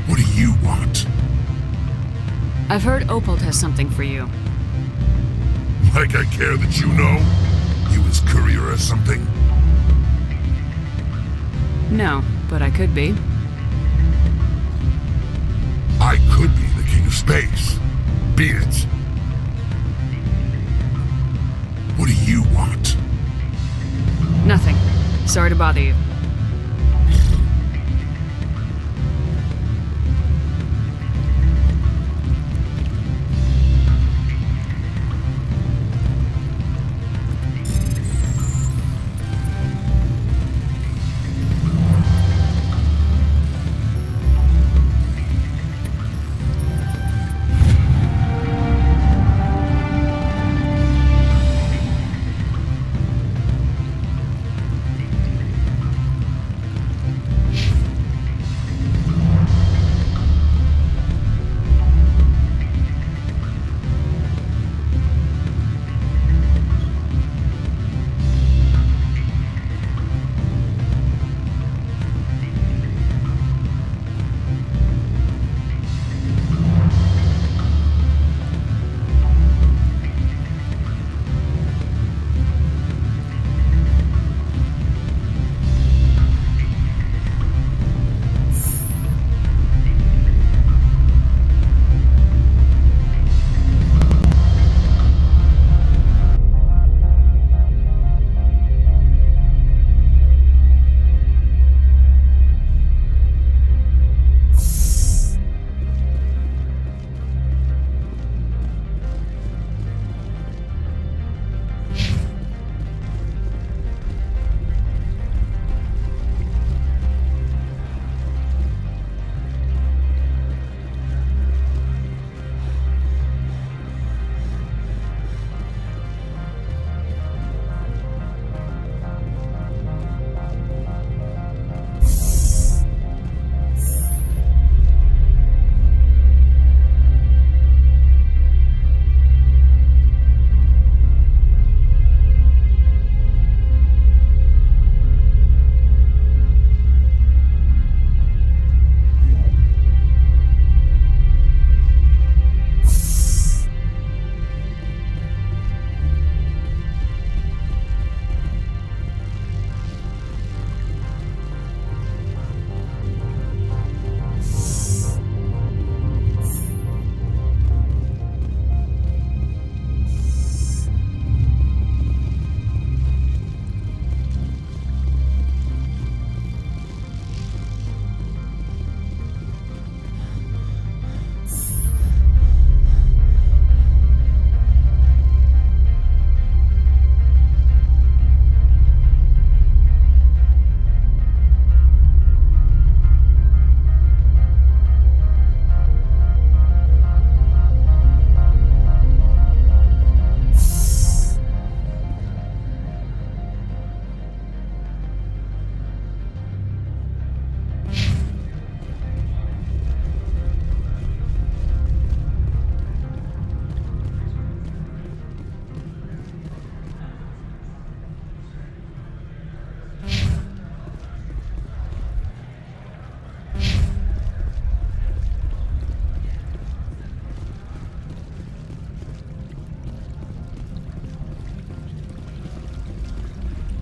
What do you want? I've heard Opal has something for you. Like I care that you know? You his courier or something? No, but I could be. I could be the King of Space. Be it. What do you want? Nothing. Sorry to bother you.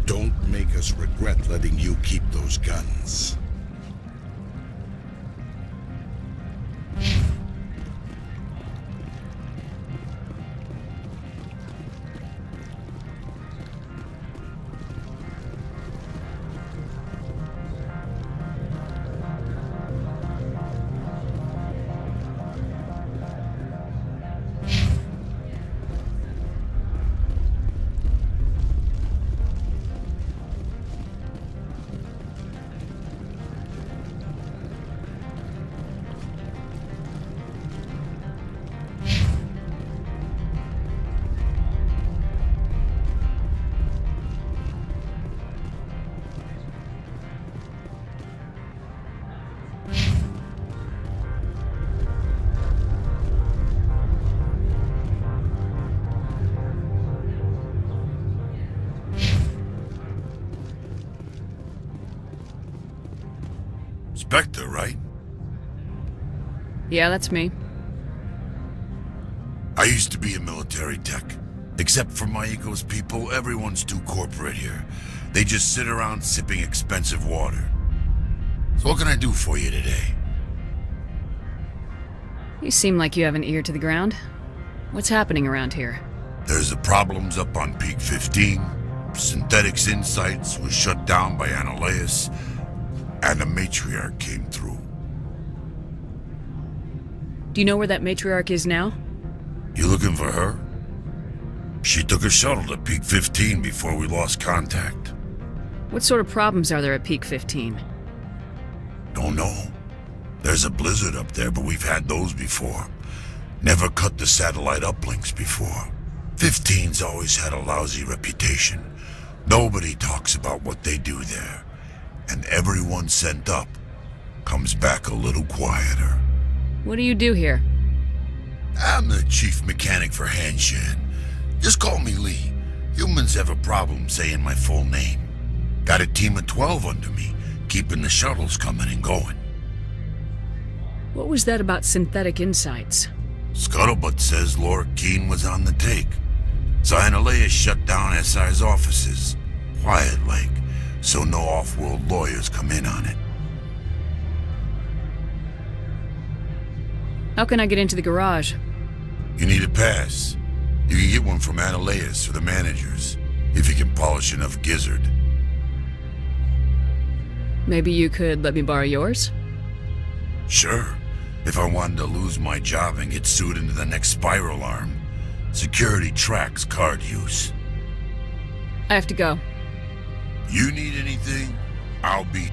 Don't make us regret letting you keep those guns. Spectre, right? Yeah, that's me. I used to be a military tech. Except for my eco's people, everyone's too corporate here. They just sit around sipping expensive water. So what can I do for you today? You seem like you have an ear to the ground. What's happening around here? There's the problems up on Peak 15. Synthetics Insights was shut down by Analeus, and a matriarch came through. Do you know where that matriarch is now? You looking for her? She took a shuttle to Peak 15 before we lost contact. What sort of problems are there at Peak 15? Don't know. There's a blizzard up there, but we've had those before. Never cut the satellite uplinks before. 15's always had a lousy reputation. Nobody talks about what they do there. And everyone sent up comes back a little quieter. What do you do here? I'm the chief mechanic for Hanshan. Just call me Lee. Humans have a problem saying my full name. Got a team of 12 under me, keeping the shuttles coming and going. What was that about Synthetic Insights? Scuttlebutt says Laura Keene was on the take. So Analeus shut down SI's offices. Quiet like, so no off-world lawyers come in on it. How can I get into the garage? You need a pass. You can get one from Analeus or the managers, if you can polish enough gizzard. Maybe you could let me borrow yours? Sure. If I wanted to lose my job and get sued into the next spiral arm. Security tracks card use. I have to go. You need anything? I'll be...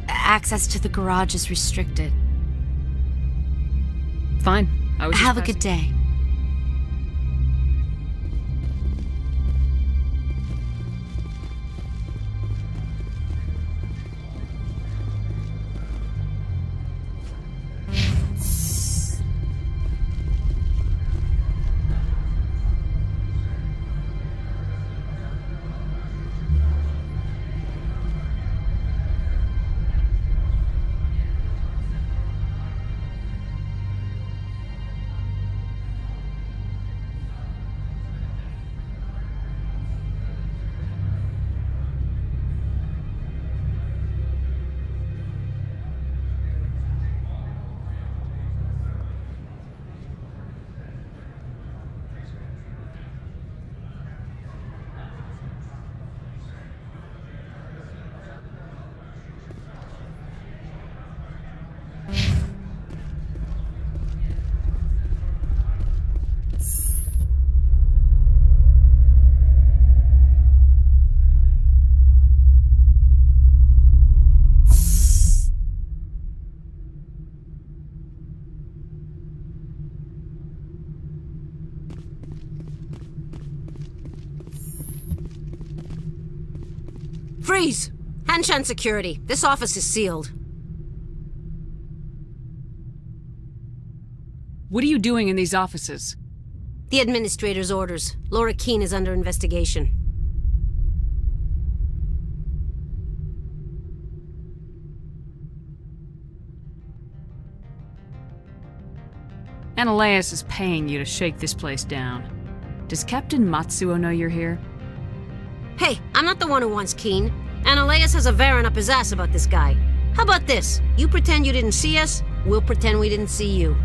Access to the garage is restricted. Fine. I was Have a good day. Freeze! Hanshan security. This office is sealed. What are you doing in these offices? The administrator's orders. Laura Keene is under investigation. Analeus is paying you to shake this place down. Does Captain Matsuo know you're here? Hey, I'm not the one who wants Keene. Analeus has a Varen up his ass about this guy. How about this? You pretend you didn't see us, we'll pretend we didn't see you.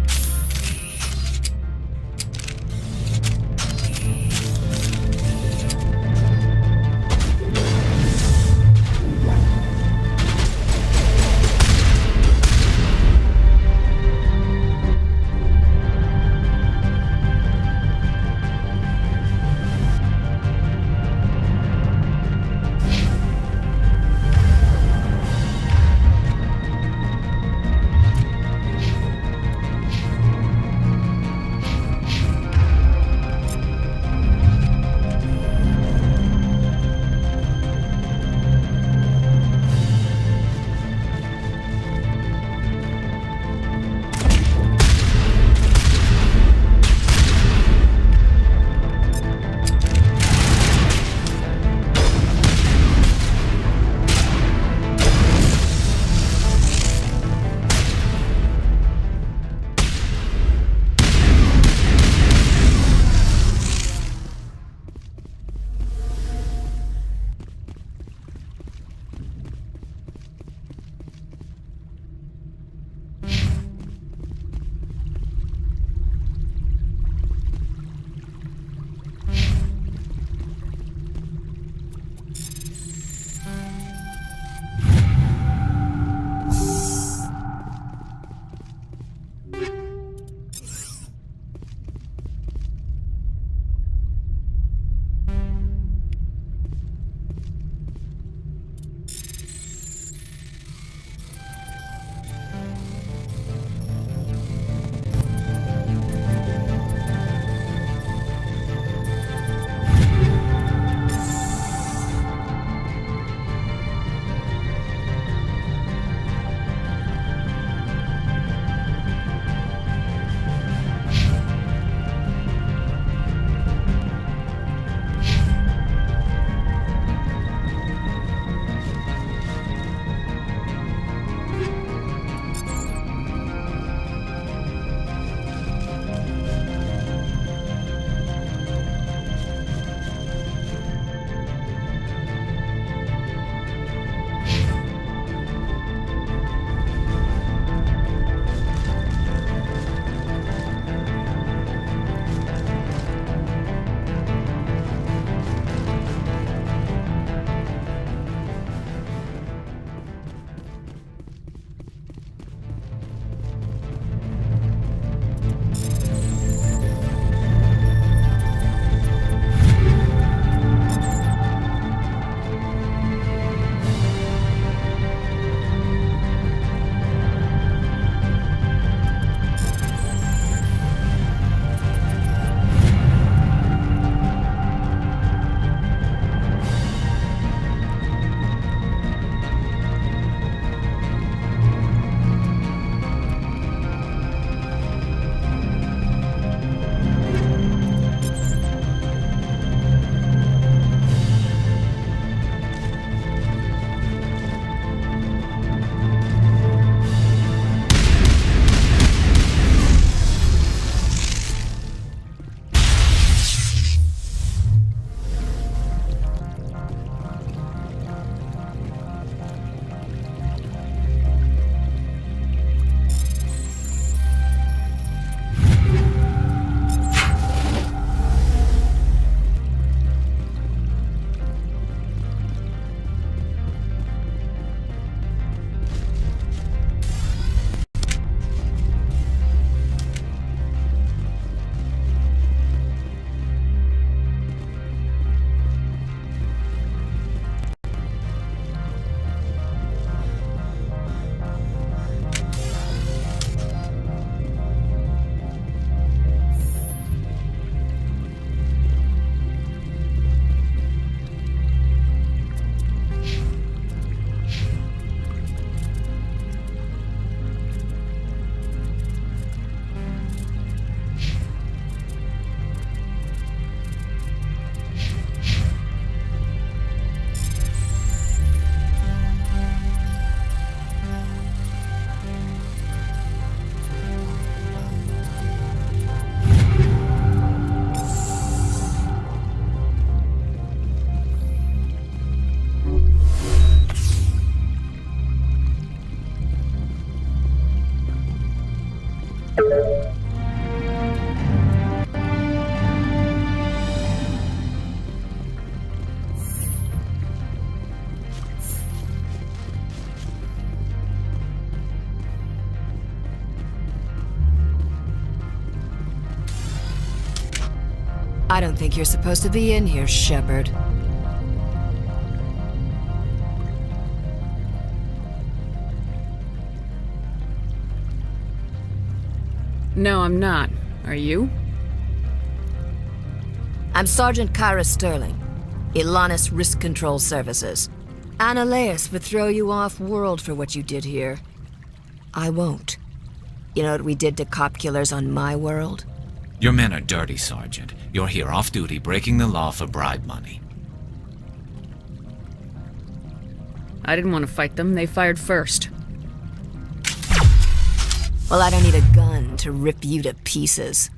I don't think you're supposed to be in here, Shepard. No, I'm not. Are you? I'm Sergeant Kyra Sterling, Ilanis Risk Control Services. Ananias would throw you off-world for what you did here. I won't. You know what we did to cop killers on my world? Your men are dirty, Sergeant. You're here off-duty, breaking the law for bribe money. I didn't want to fight them. They fired first. Well, I don't need a gun to rip you to pieces.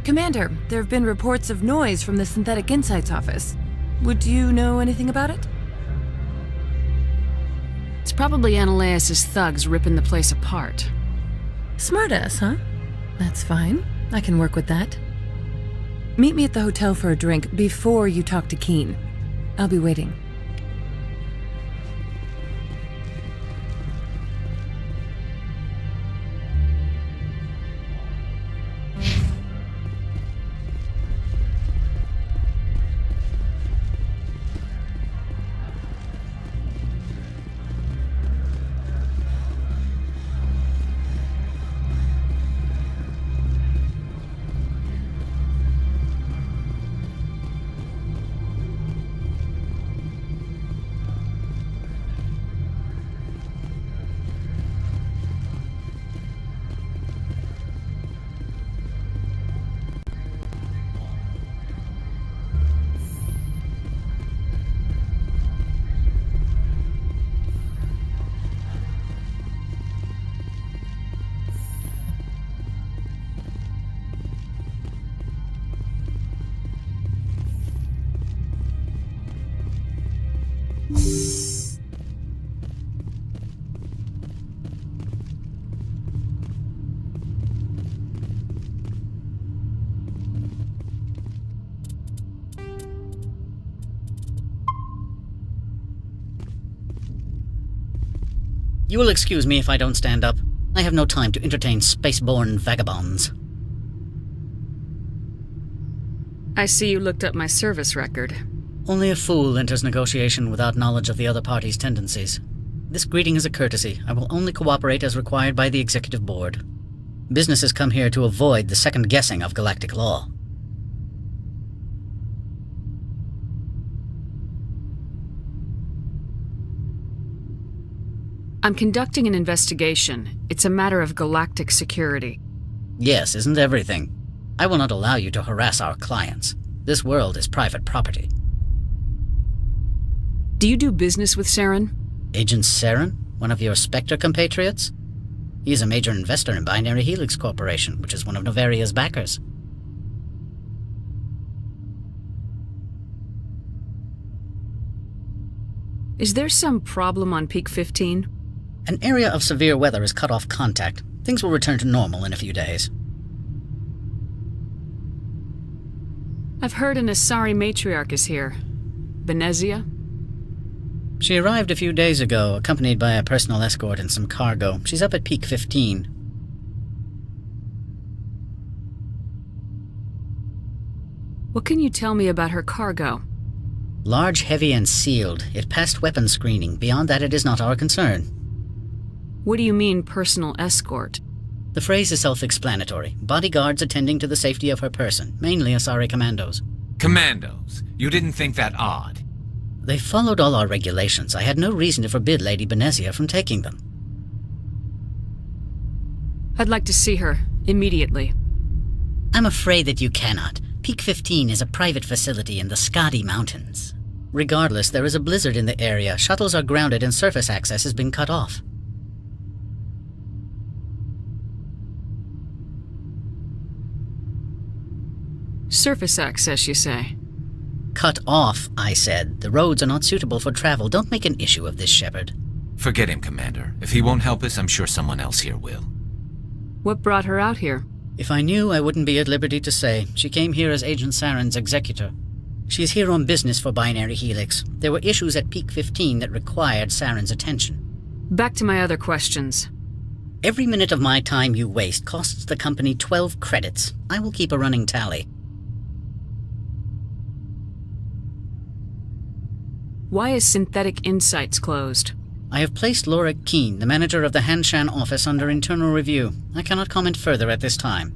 Commander, there have been reports of noise from the Synthetic Insights office. Would you know anything about it? It's probably Ananias' thugs ripping the place apart. Smartass, huh? That's fine. I can work with that. Meet me at the hotel for a drink before you talk to Keen. I'll be waiting. You will excuse me if I don't stand up. I have no time to entertain spaceborne vagabonds. I see you looked up my service record. Only a fool enters negotiation without knowledge of the other party's tendencies. This greeting is a courtesy. I will only cooperate as required by the Executive Board. Businesses come here to avoid the second guessing of galactic law. I'm conducting an investigation. It's a matter of galactic security. Yes, isn't everything? I will not allow you to harass our clients. This world is private property. Do you do business with Saren? Agent Saren? One of your Spectre compatriots? He is a major investor in Binary Helix Corporation, which is one of Novaria's backers. Is there some problem on Peak 15? An area of severe weather has cut off contact. Things will return to normal in a few days. I've heard an Asari matriarch is here. Benezia? She arrived a few days ago, accompanied by a personal escort and some cargo. She's up at Peak 15. What can you tell me about her cargo? Large, heavy, and sealed. It passed weapons screening. Beyond that, it is not our concern. What do you mean, personal escort? The phrase is self-explanatory. Bodyguards attending to the safety of her person, mainly Asari commandos. Commandos? You didn't think that odd? They followed all our regulations. I had no reason to forbid Lady Benezia from taking them. I'd like to see her, immediately. I'm afraid that you cannot. Peak 15 is a private facility in the Skadi Mountains. Regardless, there is a blizzard in the area. Shuttles are grounded and surface access has been cut off. Surface access, you say? Cut off, I said. The roads are not suitable for travel. Don't make an issue of this, Shepard. Forget him, Commander. If he won't help us, I'm sure someone else here will. What brought her out here? If I knew, I wouldn't be at liberty to say. She came here as Agent Saren's executor. She's here on business for Binary Helix. There were issues at Peak 15 that required Saren's attention. Back to my other questions. Every minute of my time you waste costs the company 12 credits. I will keep a running tally. Why is Synthetic Insights closed? I have placed Laura Keene, the manager of the Hanshan office, under internal review. I cannot comment further at this time.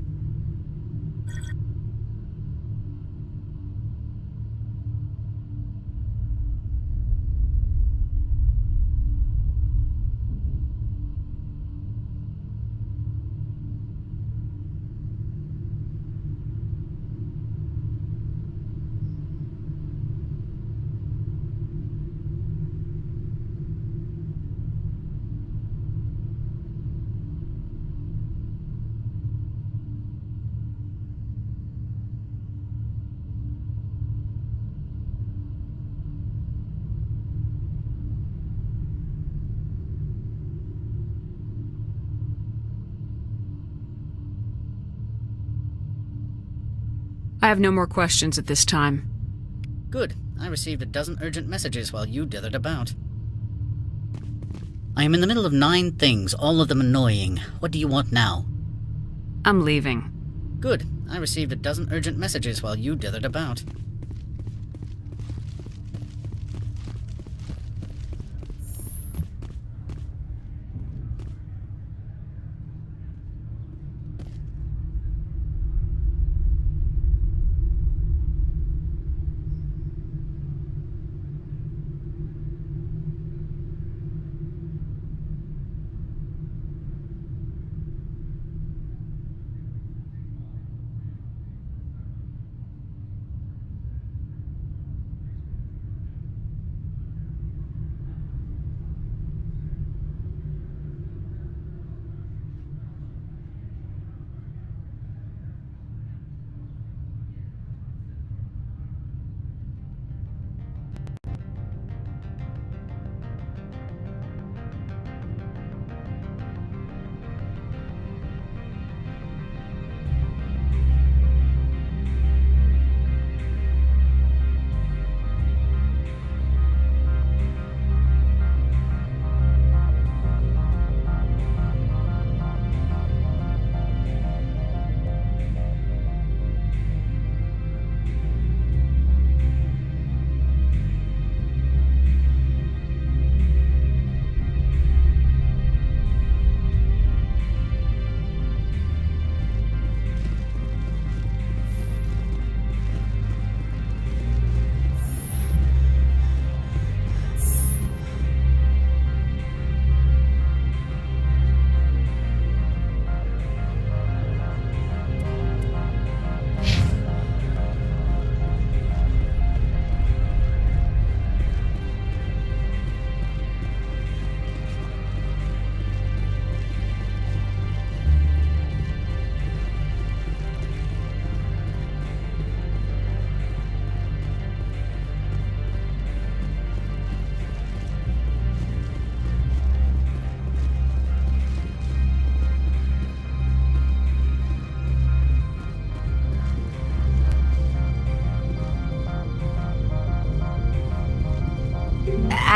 I have no more questions at this time. Good. I received a dozen urgent messages while you dithered about. I am in the middle of 9 things, all of them annoying. What do you want now? I'm leaving. Good. I received a dozen urgent messages while you dithered about.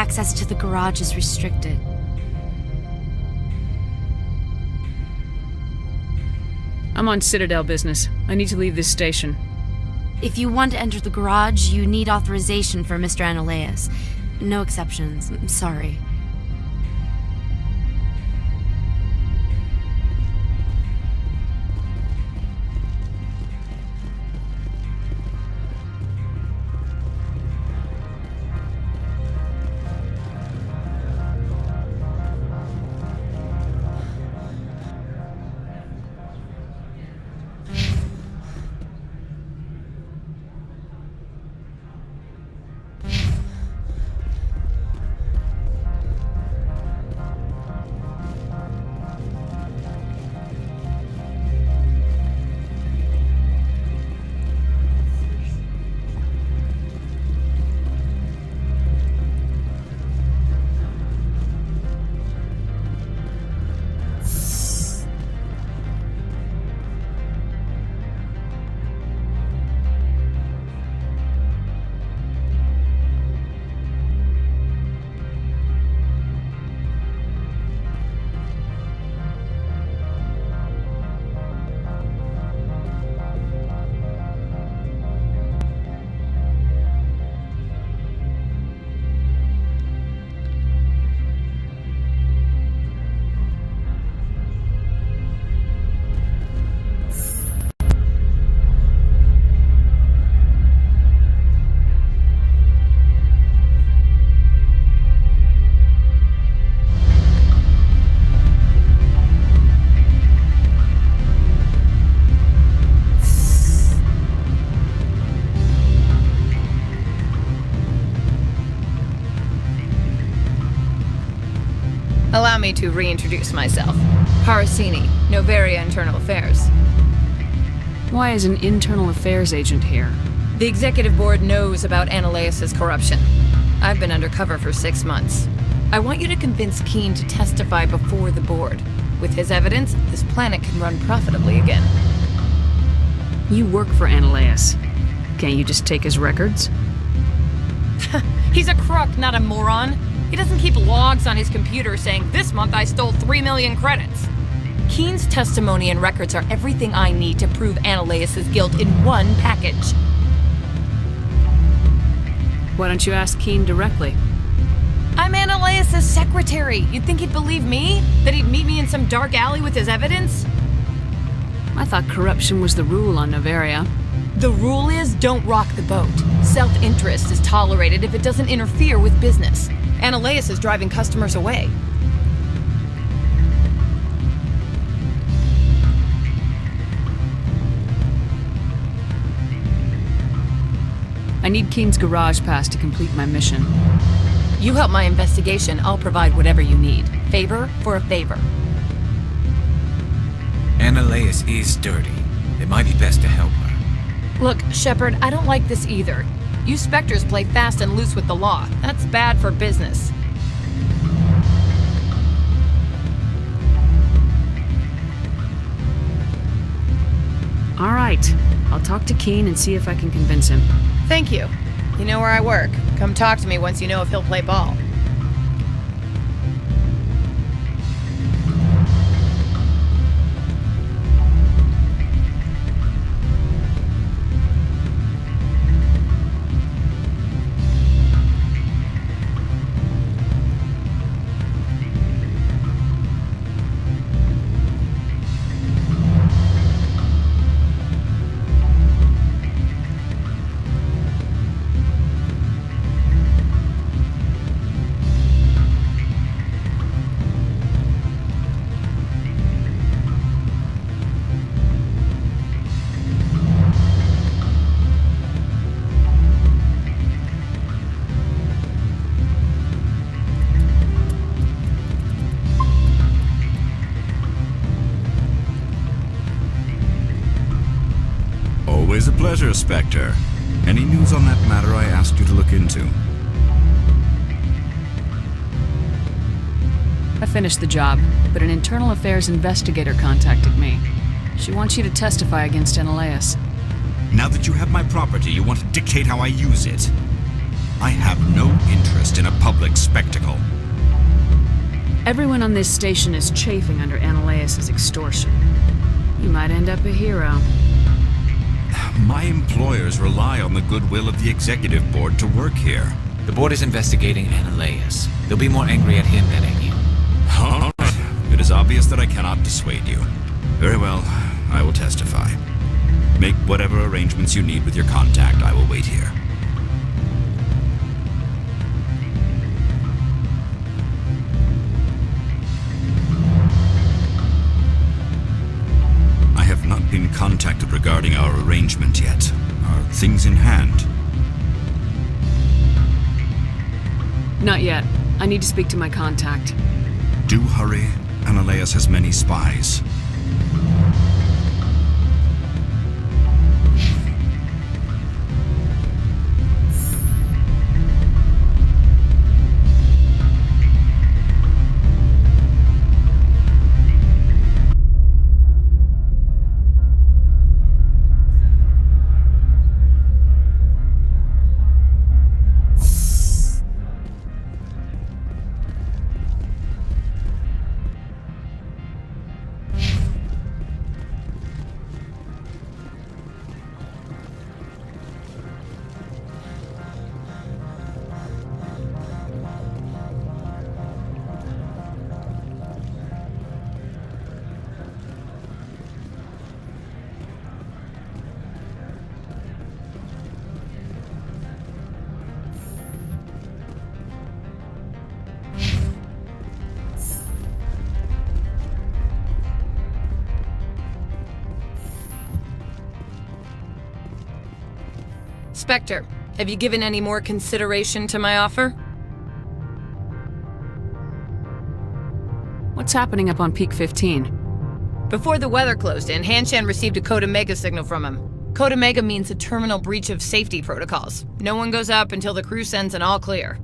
access to the garage is restricted. I'm on Citadel business. I need to leave this station. If you want to enter the garage, you need authorization for Mr. Analeas. No exceptions. I'm sorry. Allow me to reintroduce myself. Parasini, Noveria Internal Affairs. Why is an internal affairs agent here? The executive board knows about Analeas' corruption. I've been undercover for 6 months. I want you to convince Keen to testify before the board. With his evidence, this planet can run profitably again. You work for Analeas. Can't you just take his records? He's a crook, not a moron. He doesn't keep logs on his computer saying, "This month I stole 3 million credits." Keen's testimony and records are everything I need to prove Analeas' guilt in one package. Why don't you ask Keen directly? I'm Analeas' secretary. You'd think he'd believe me? That he'd meet me in some dark alley with his evidence? I thought corruption was the rule on Noveria. The rule is, don't rock the boat. Self-interest is tolerated if it doesn't interfere with business. Analeas is driving customers away. I need Keen's garage pass to complete my mission. You help my investigation, I'll provide whatever you need. Favor for a favor. Analeas is dirty. It might be best to help her. Look, Shepard, I don't like this either. You Spectres play fast and loose with the law. That's bad for business. All right. I'll talk to Keen and see if I can convince him. Thank you. You know where I work. Come talk to me once you know if he'll play ball. Always a pleasure, Spectre. Any news on that matter I asked you to look into? I finished the job, but an internal affairs investigator contacted me. She wants you to testify against Analeas. Now that you have my property, you want to dictate how I use it. I have no interest in a public public spectacle. Everyone on this station is chafing under Ananias' extortion. You might end up a hero. My employers rely on the goodwill of the executive board to work here. The board is investigating Ananias. They'll be more angry at him than at you. All right. It is obvious that I cannot dissuade you. Very well, I will testify. Make whatever arrangements you need with your contact. I will wait here. I have not been contacted regarding our arrangement yet. Are things in hand? Not yet. I need to speak to my contact. Do hurry. Ananias has many spies. Spectre, have you given any more consideration to my offer? What's happening up on Peak 15? Before the weather closed in, Hanshan received a Code Omega signal from him. Code Omega means a terminal breach of safety protocols. No one goes up until the crew sends an all clear.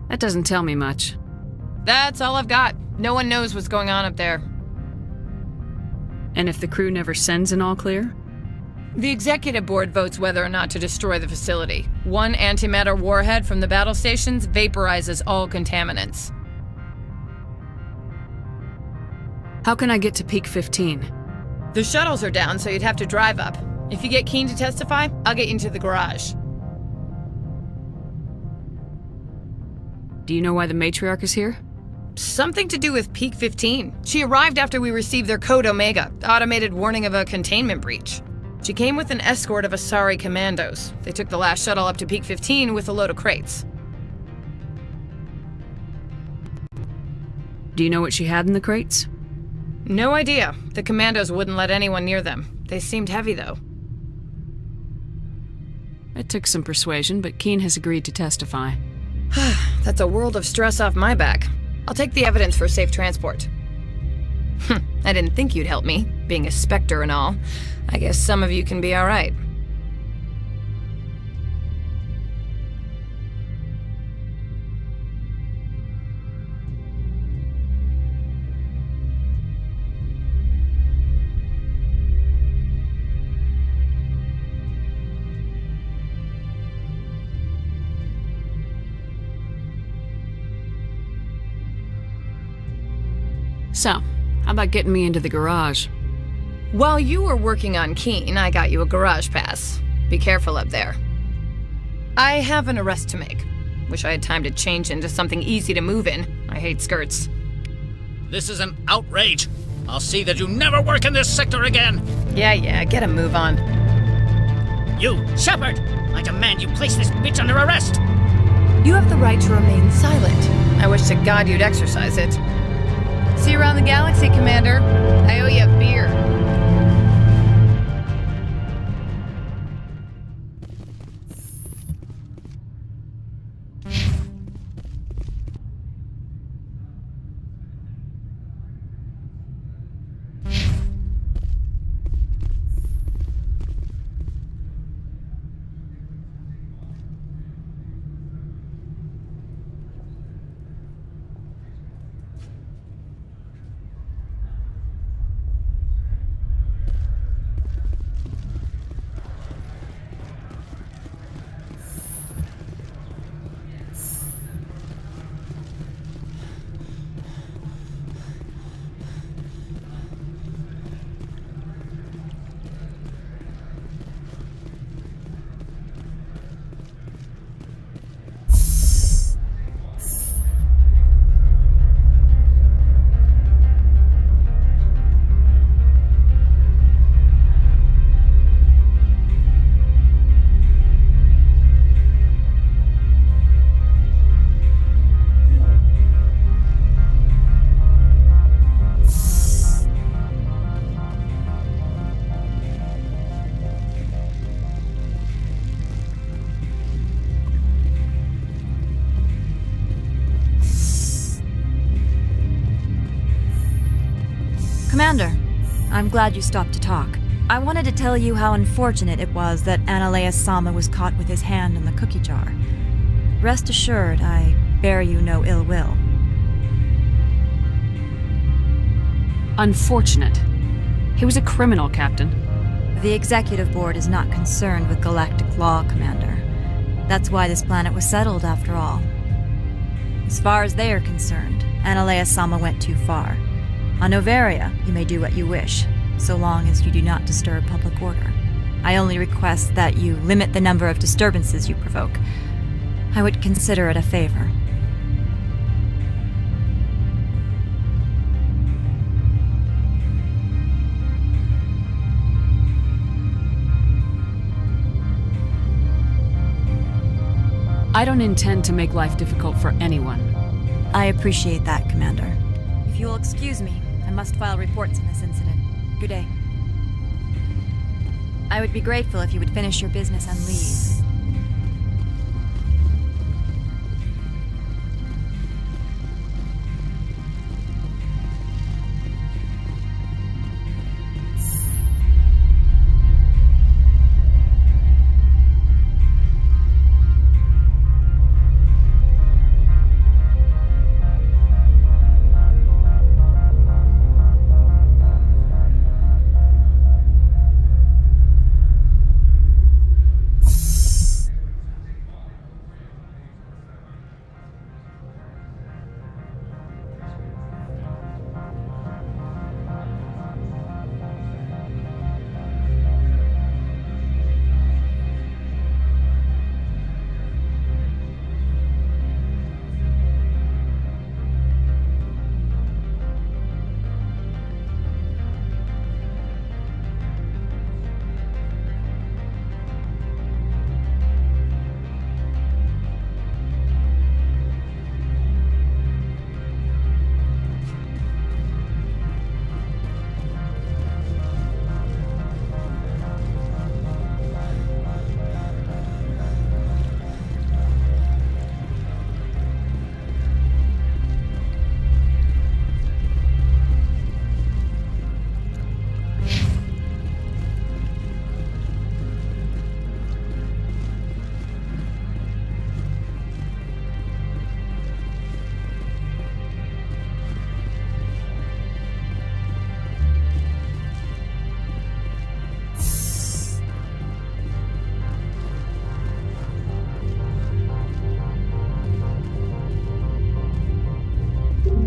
That doesn't tell me much. That's all I've got. No one knows what's going on up there. And if the crew never sends an all clear? The executive board votes whether or not to destroy the facility. One antimatter warhead from the battle stations vaporizes all contaminants. How can I get to Peak 15? The shuttles are down, so you'd have to drive up. If you get keen to testify, I'll get you into the garage. Do you know why the matriarch is here? Something to do with Peak 15. She arrived after we received their Code Omega, automated warning of a containment breach. She came with an escort of Asari commandos. They took the last shuttle up to Peak 15 with a load of crates. Do you know what she had in the crates? No idea. The commandos wouldn't let anyone near them. They seemed heavy, though. It took some persuasion, but Keen has agreed to testify. That's a world of stress off my back. I'll take the evidence for safe transport. I didn't think you'd help me, being a Spectre and all. I guess some of you can be alright. So, how about getting me into the garage? While you were working on Keen, I got you a garage pass. Be careful up there. I have an arrest to make. Wish I had time to change into something easy to move in. I hate skirts. This is an outrage. I'll see that you never work in this sector again. Yeah, get a move on. You, Shepard! I demand you place this bitch under arrest! You have the right to remain silent. I wish to God you'd exercise it. See you around the galaxy, Commander. I owe you a beer. Commander, I'm glad you stopped to talk. I wanted to tell you how unfortunate it was that Analeus Sama was caught with his hand in the cookie jar. Rest assured, I bear you no ill will. Unfortunate. He was a criminal, Captain. The Executive Board is not concerned with galactic law, Commander. That's why this planet was settled, after all. As far as they are concerned, Analeus Sama went too far. On Noveria, you may do what you wish, so long as you do not disturb public order. I only request that you limit the number of disturbances you provoke. I would consider it a favor. I don't intend to make life difficult for anyone. I appreciate that, Commander. If you will excuse me, I must file reports on this incident. Good day. I would be grateful if you would finish your business and leave.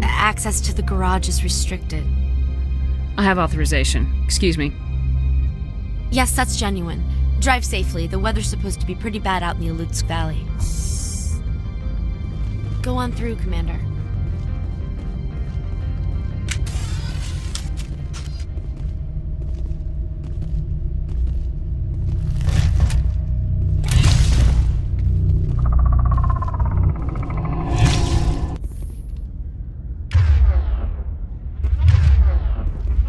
Access to the garage is restricted. I have authorization. Excuse me. Yes, that's genuine. Drive safely. The weather's supposed to be pretty bad out in the Alutsk Valley. Go on through, Commander.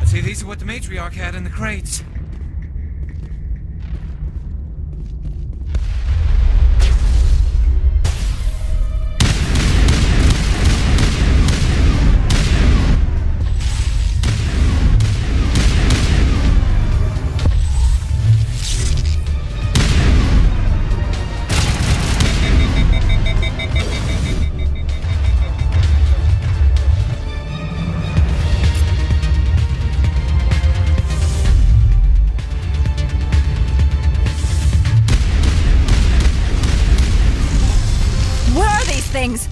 See, these are what the matriarch had in the crates. Things!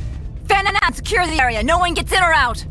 Fan and out, secure the area. No one gets in or out.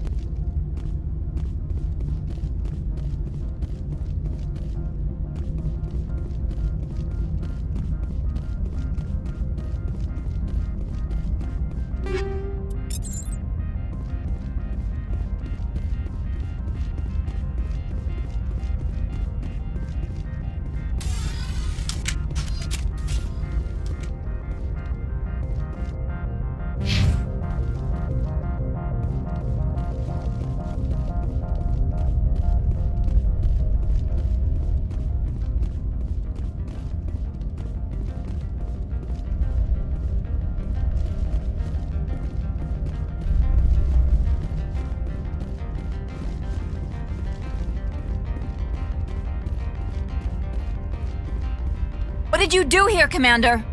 What did you do here, Commander?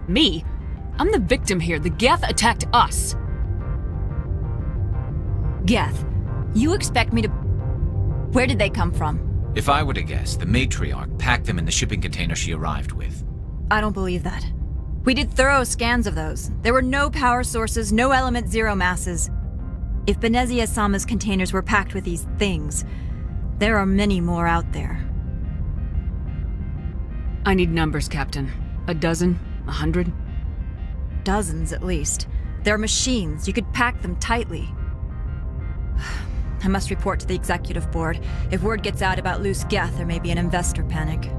Me? I'm the victim here. The Geth attacked us. Geth, you expect me to... Where did they come from? If I were to guess, the matriarch packed them in the shipping container she arrived with. I don't believe that. We did thorough scans of those. There were no power sources, no element zero masses. If Benezia Sama's containers were packed with these things, there are many more out there. I need numbers, Captain. A dozen? 100? Dozens, at least. They're machines. You could pack them tightly. I must report to the executive board. If word gets out about loose Geth, there may be an investor panic.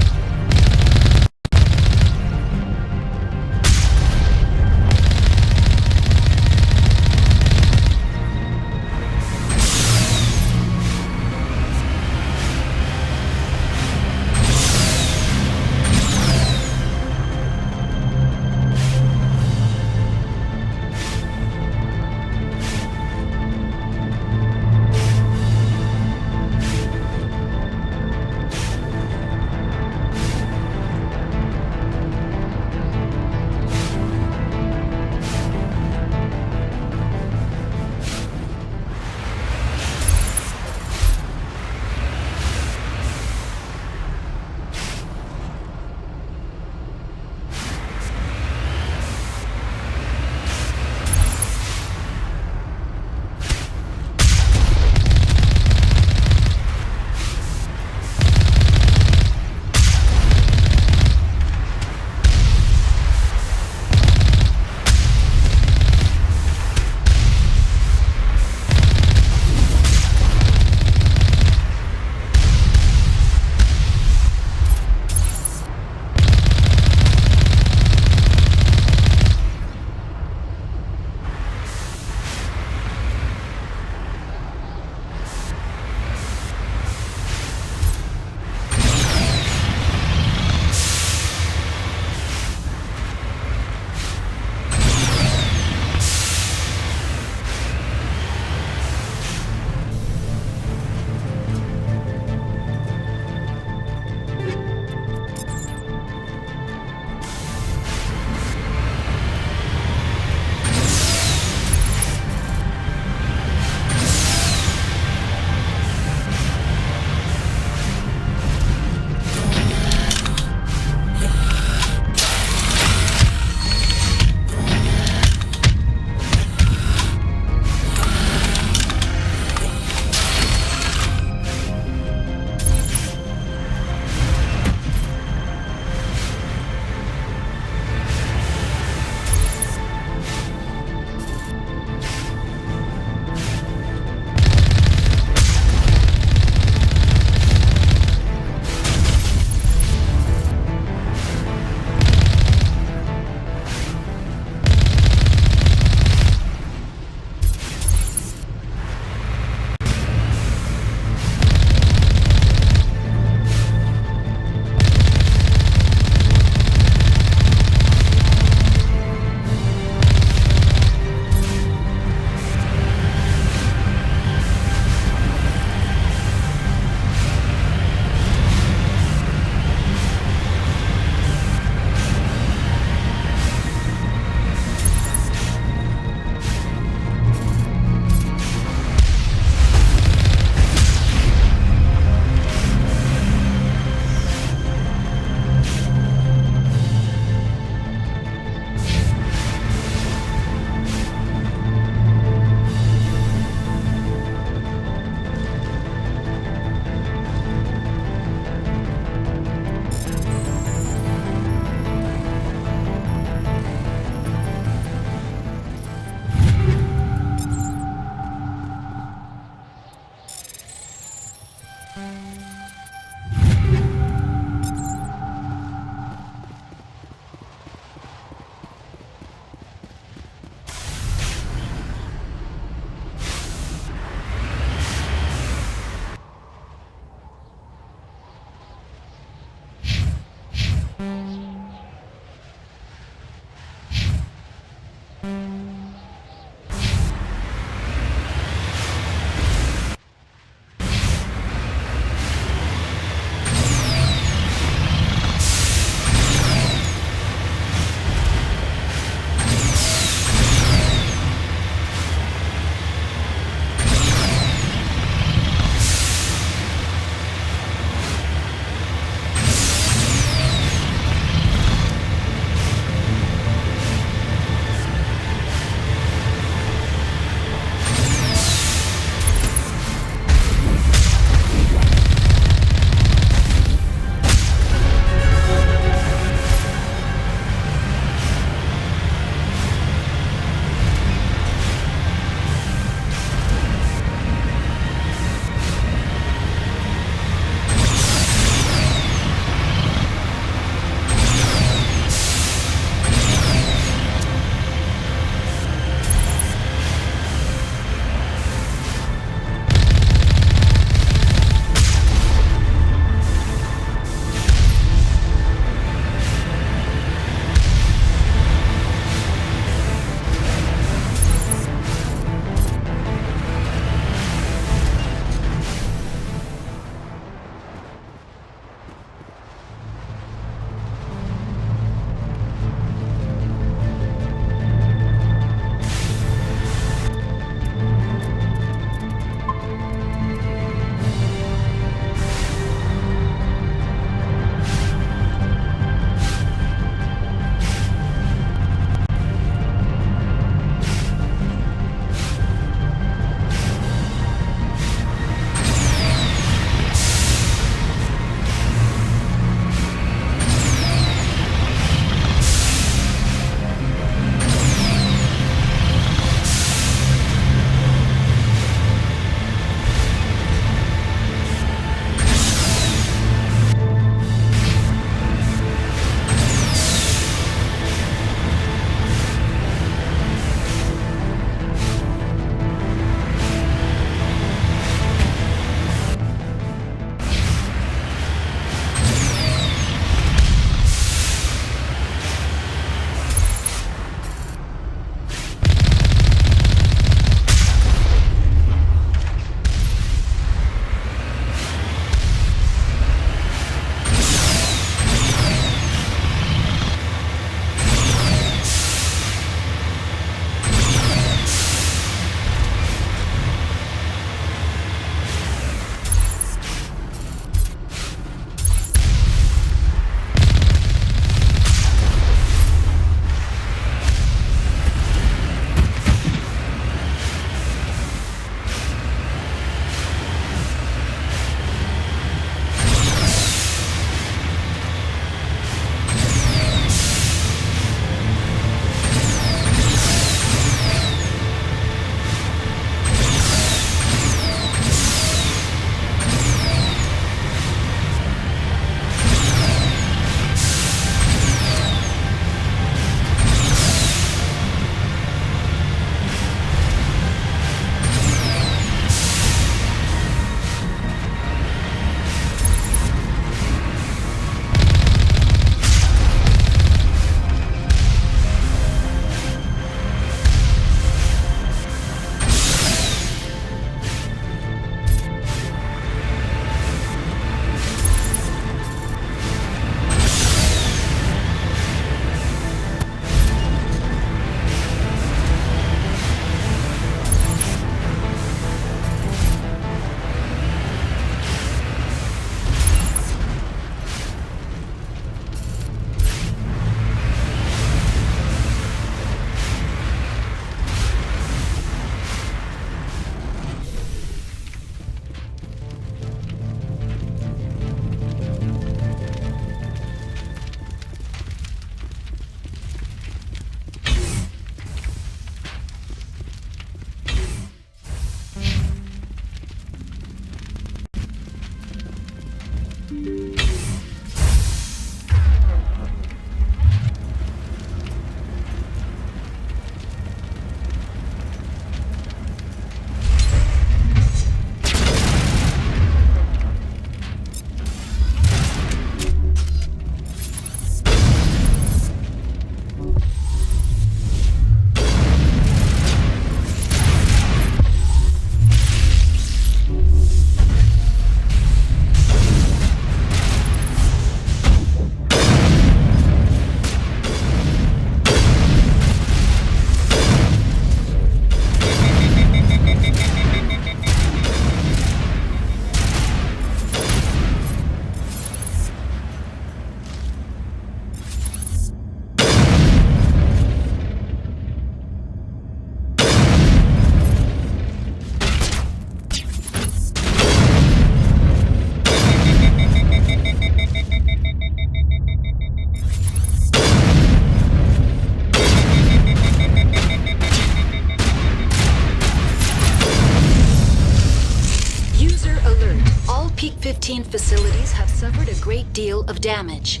P-15 facilities have suffered a great deal of damage.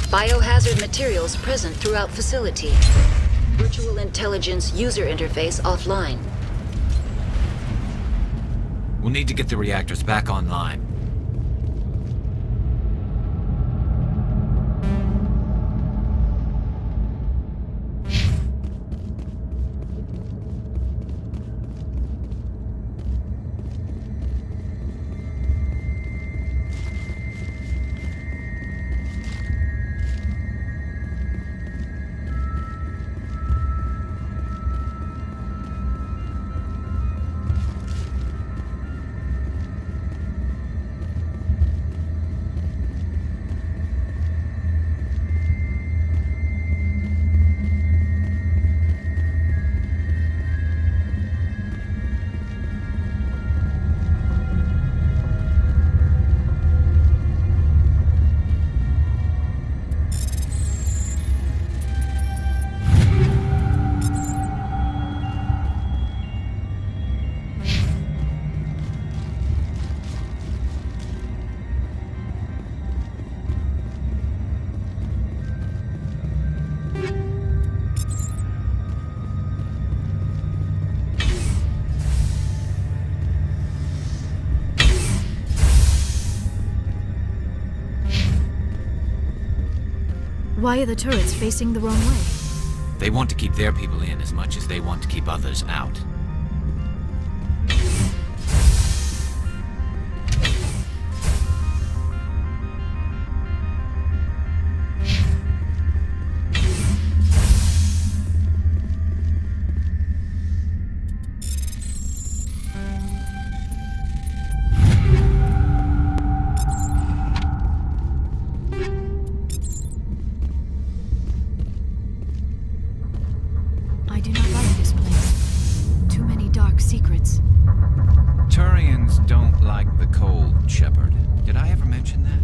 Biohazard materials present throughout facility. Virtual intelligence user interface offline. We'll need to get the reactors back online. Why are the turrets facing the wrong way? They want to keep their people in as much as they want to keep others out. I do not like this place. Too many dark secrets. Turians don't like the cold, Shepard. Did I ever mention that?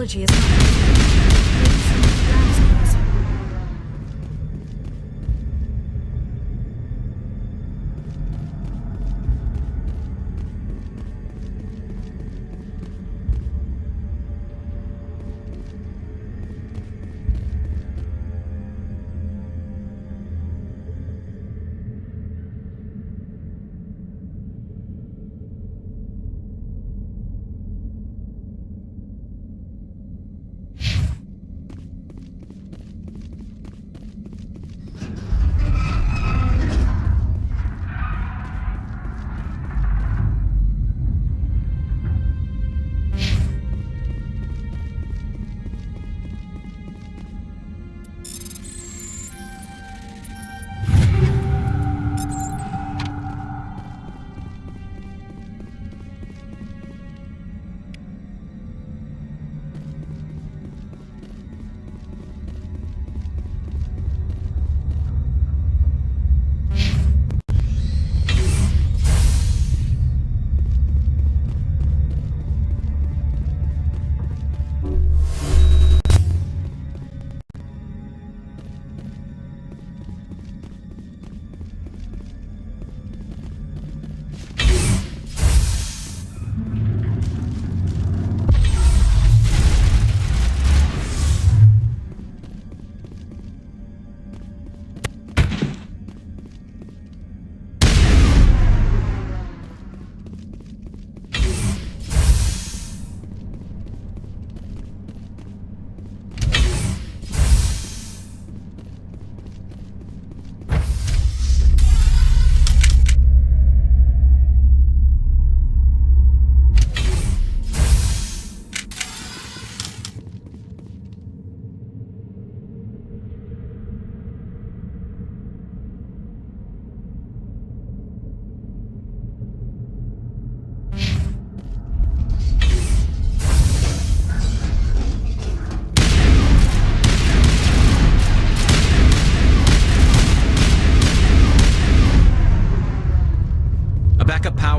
technology is not...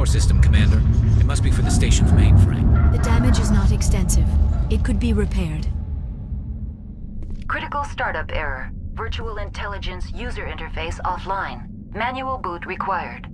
System, Commander. It must be for the station's mainframe. The damage is not extensive. It could be repaired. Critical startup error. Virtual intelligence user interface offline. Manual boot required.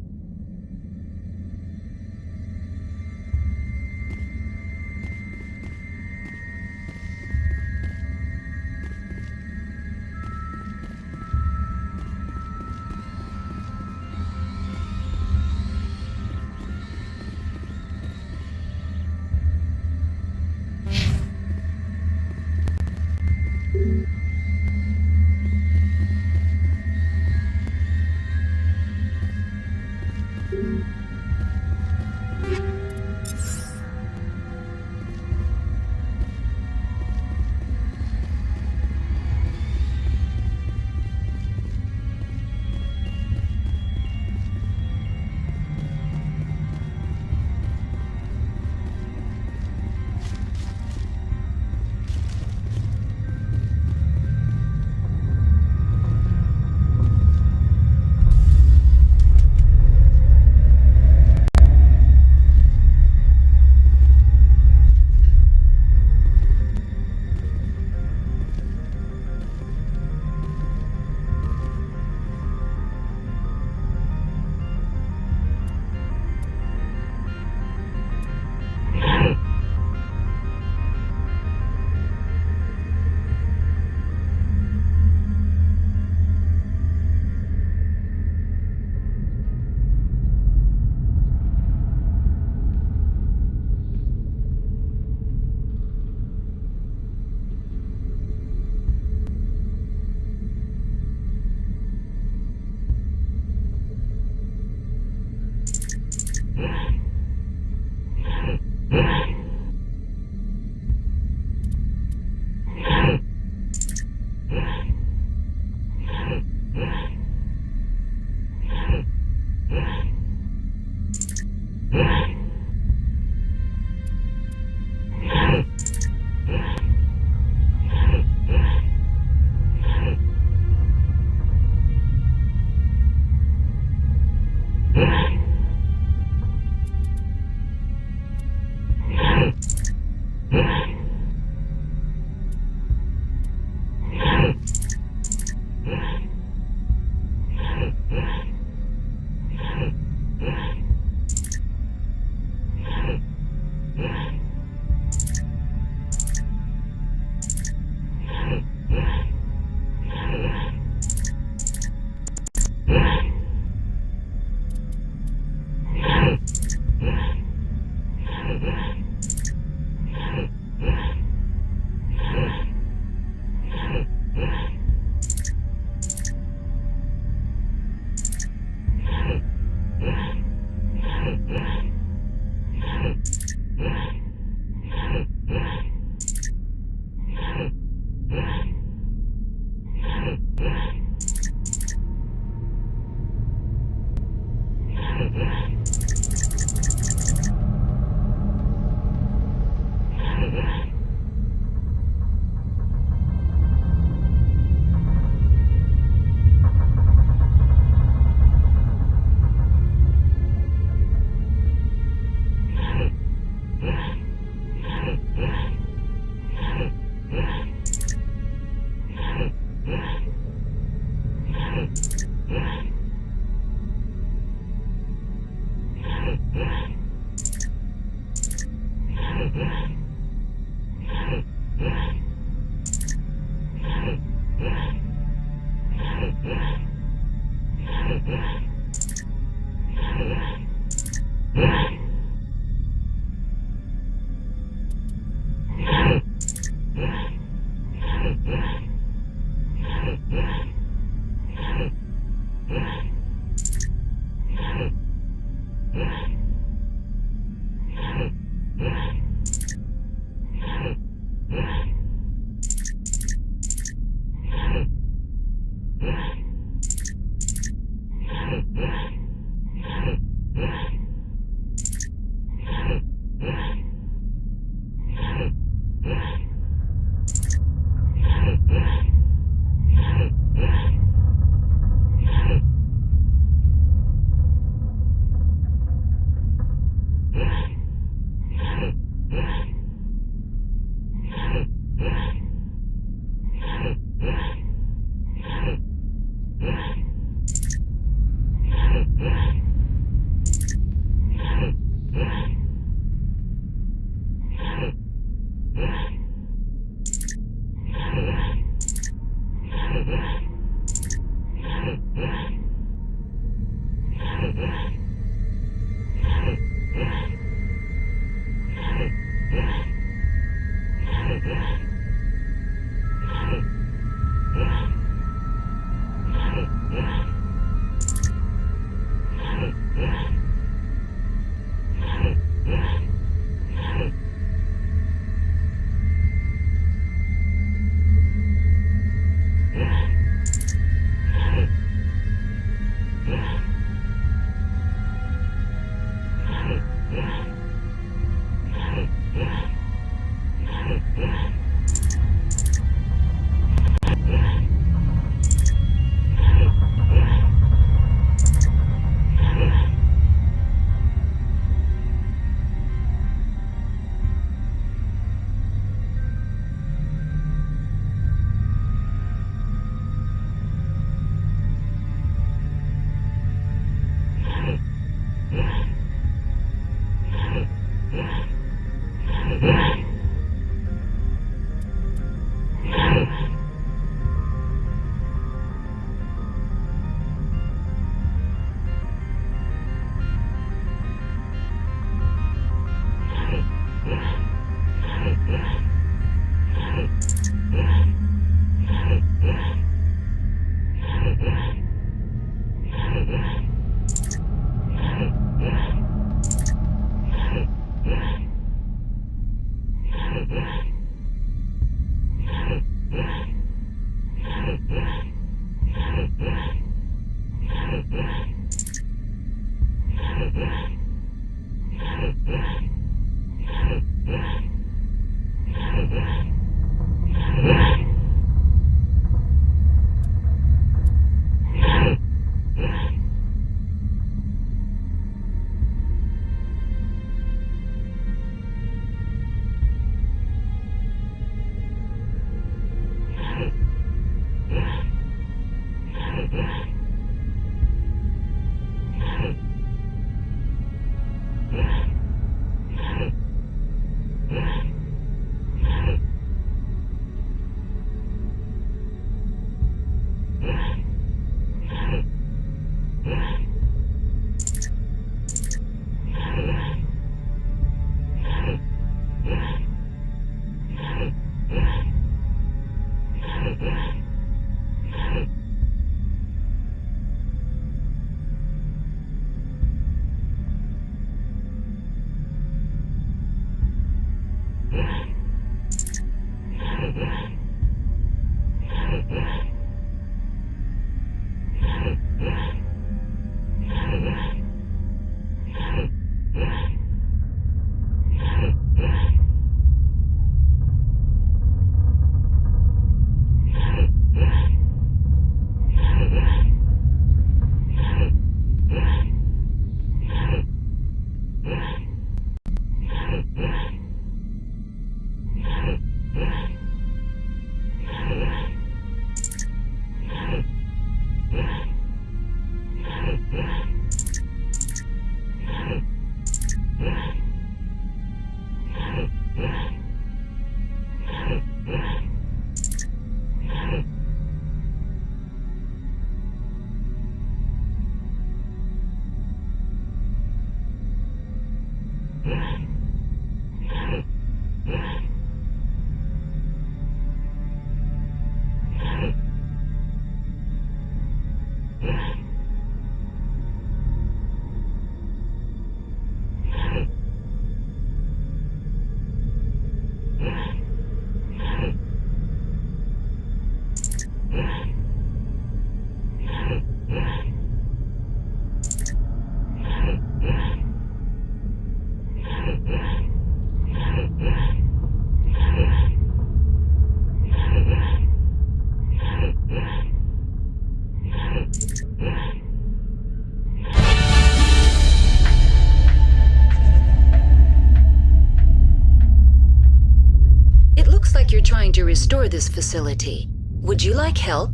trying to restore this facility. Would you like help?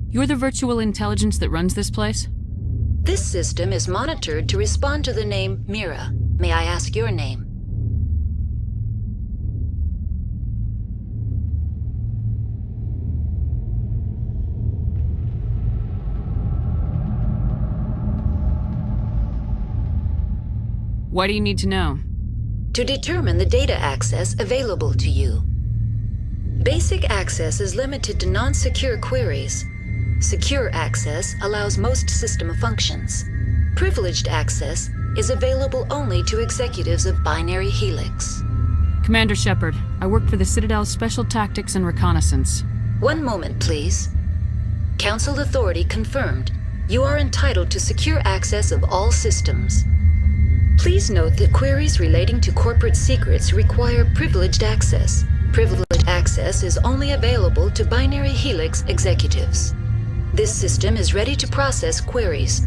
You're the virtual intelligence that runs this place? This system is monitored to respond to the name Mira. May I ask your name? Why do you need to know? To determine the data access available to you. Basic access is limited to non-secure queries. Secure access allows most system functions. Privileged access is available only to executives of Binary Helix. Commander Shepard, I work for the Citadel's Special Tactics and Reconnaissance. One moment, please. Council authority confirmed. You are entitled to secure access of all systems. Please note that queries relating to corporate secrets require privileged access. Privileged access is only available to Binary Helix executives. This system is ready to process queries.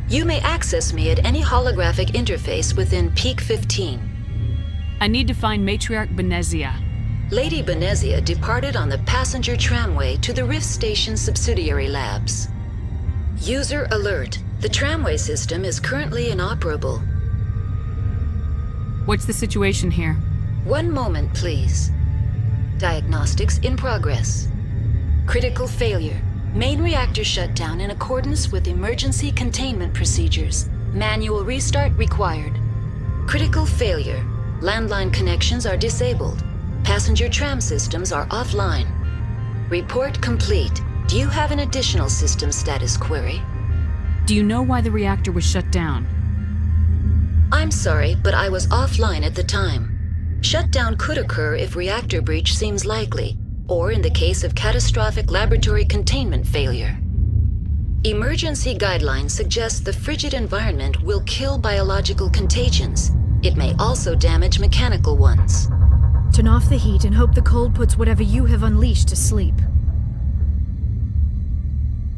You may access me at any holographic interface within Peak 15. I need to find Matriarch Benezia. Lady Benezia departed on the passenger tramway to the Rift Station subsidiary labs. User alert. The tramway system is currently inoperable. What's the situation here? One moment, please. Diagnostics in progress. Critical failure. Main reactor shutdown in accordance with emergency containment procedures. Manual restart required. Critical failure. Landline connections are disabled. Passenger tram systems are offline. Report complete. Do you have an additional system status query? Do you know why the reactor was shut down? I'm sorry, but I was offline at the time. Shutdown could occur if reactor breach seems likely, or in the case of catastrophic laboratory containment failure. Emergency guidelines suggest the frigid environment will kill biological contagions. It may also damage mechanical ones. Turn off the heat and hope the cold puts whatever you have unleashed to sleep.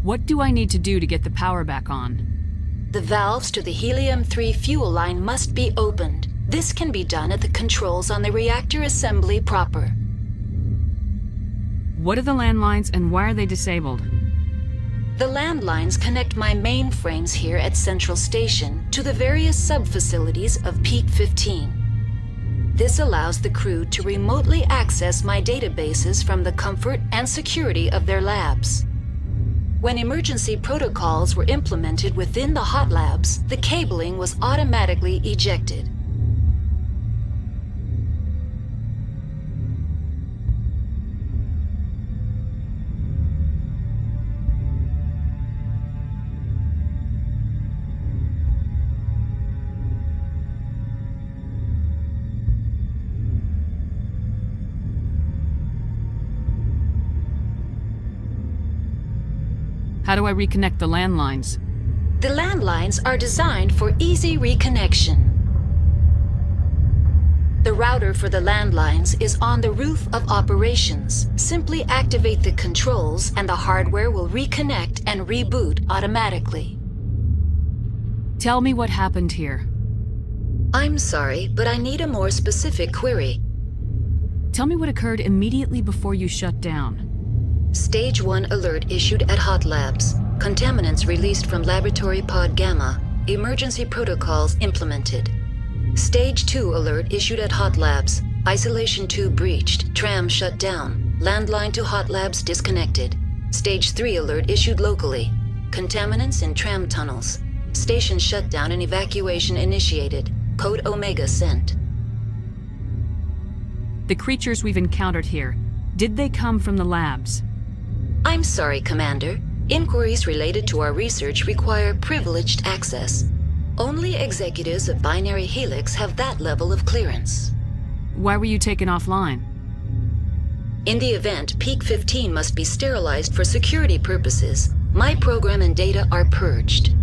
What do I need to do to get the power back on? The valves to the Helium-3 fuel line must be opened. This can be done at the controls on the reactor assembly proper. What are the landlines and why are they disabled? The landlines connect my mainframes here at Central Station to the various sub-facilities of Peak 15. This allows the crew to remotely access my databases from the comfort and security of their labs. When emergency protocols were implemented within the hot labs, the cabling was automatically ejected. How do I reconnect the landlines? The landlines are designed for easy reconnection. The router for the landlines is on the roof of operations. Simply activate the controls and the hardware will reconnect and reboot automatically. Tell me what happened here. I'm sorry, but I need a more specific query. Tell me what occurred immediately before you shut down. Stage 1 alert issued at Hot Labs. Contaminants released from Laboratory Pod Gamma. Emergency protocols implemented. Stage 2 alert issued at Hot Labs. Isolation tube breached. Tram shut down. Landline to Hot Labs disconnected. Stage 3 alert issued locally. Contaminants in tram tunnels. Station shutdown and evacuation initiated. Code Omega sent. The creatures we've encountered here, did they come from the labs? I'm sorry, Commander. Inquiries related to our research require privileged access. Only executives of Binary Helix have that level of clearance. Why were you taken offline? In the event, Peak 15 must be sterilized for security purposes. My program and data are purged.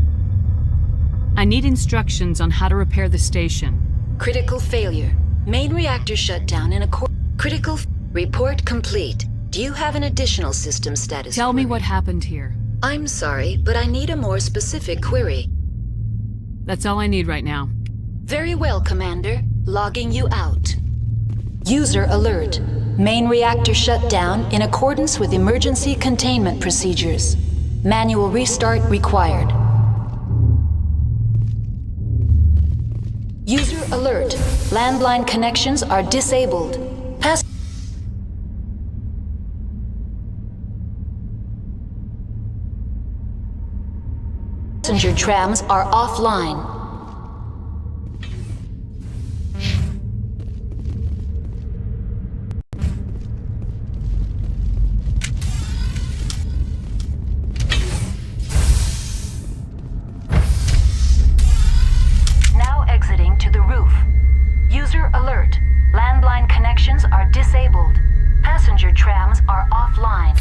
I need instructions on how to repair the station. Critical failure. Main reactor shutdown in a critical report complete. Do you have an additional system status? Tell me what happened here. I'm sorry, but I need a more specific query. That's all I need right now. Very well, Commander. Logging you out. User alert. Main reactor shut down in accordance with emergency containment procedures. Manual restart required. User alert. Landline connections are disabled. Passenger trams are offline. Now exiting to the roof. User alert. Landline connections are disabled. Passenger trams are offline.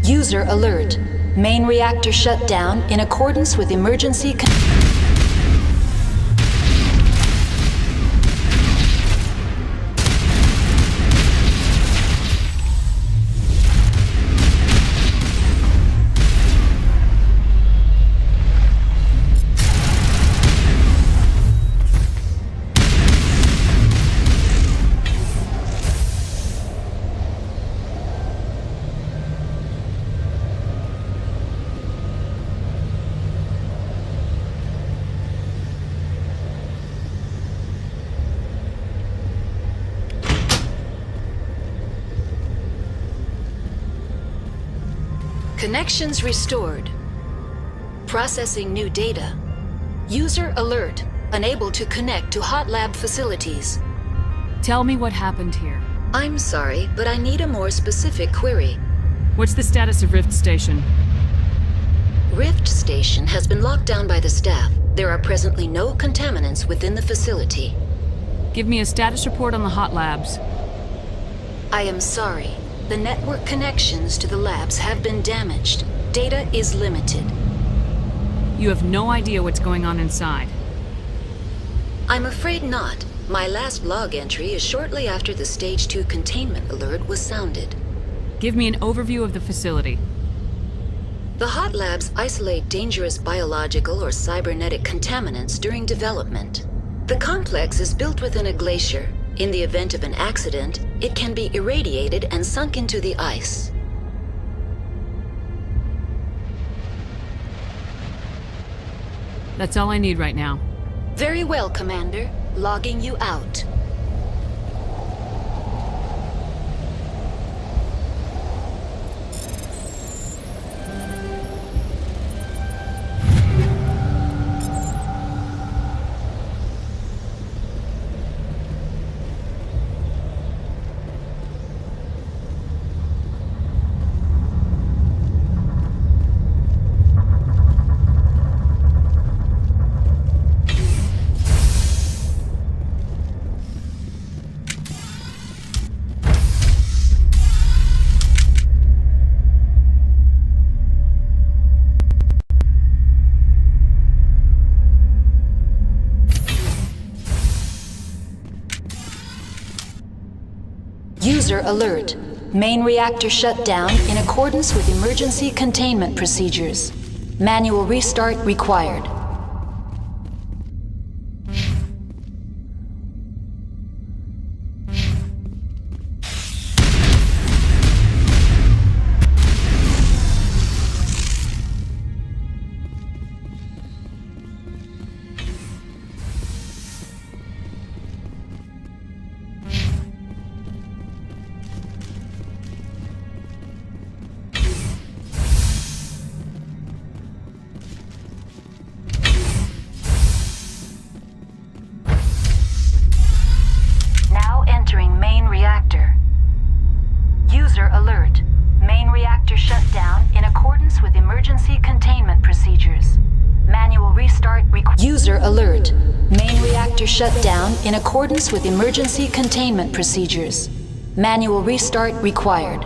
User alert. Main reactor shut down in accordance with emergency Connections restored. Processing new data. User alert. Unable to connect to hot lab facilities. Tell me what happened here. I'm sorry, but I need a more specific query. What's the status of Rift Station? Rift Station has been locked down by the staff. There are presently no contaminants within the facility. Give me a status report on the hot labs. I am sorry. The network connections to the labs have been damaged. Data is limited. You have no idea what's going on inside. I'm afraid not. My last log entry is shortly after the Stage 2 containment alert was sounded. Give me an overview of the facility. The hot labs isolate dangerous biological or cybernetic contaminants during development. The complex is built within a glacier. In the event of an accident, it can be irradiated and sunk into the ice. That's all I need right now. Very well, Commander. Logging you out. User alert. Main reactor shut down in accordance with emergency containment procedures. Manual restart required. Entering main reactor. User alert. Main reactor shut down in accordance with emergency containment procedures. Manual restart required. User alert. Main reactor shut down in accordance with emergency containment procedures. Manual restart required.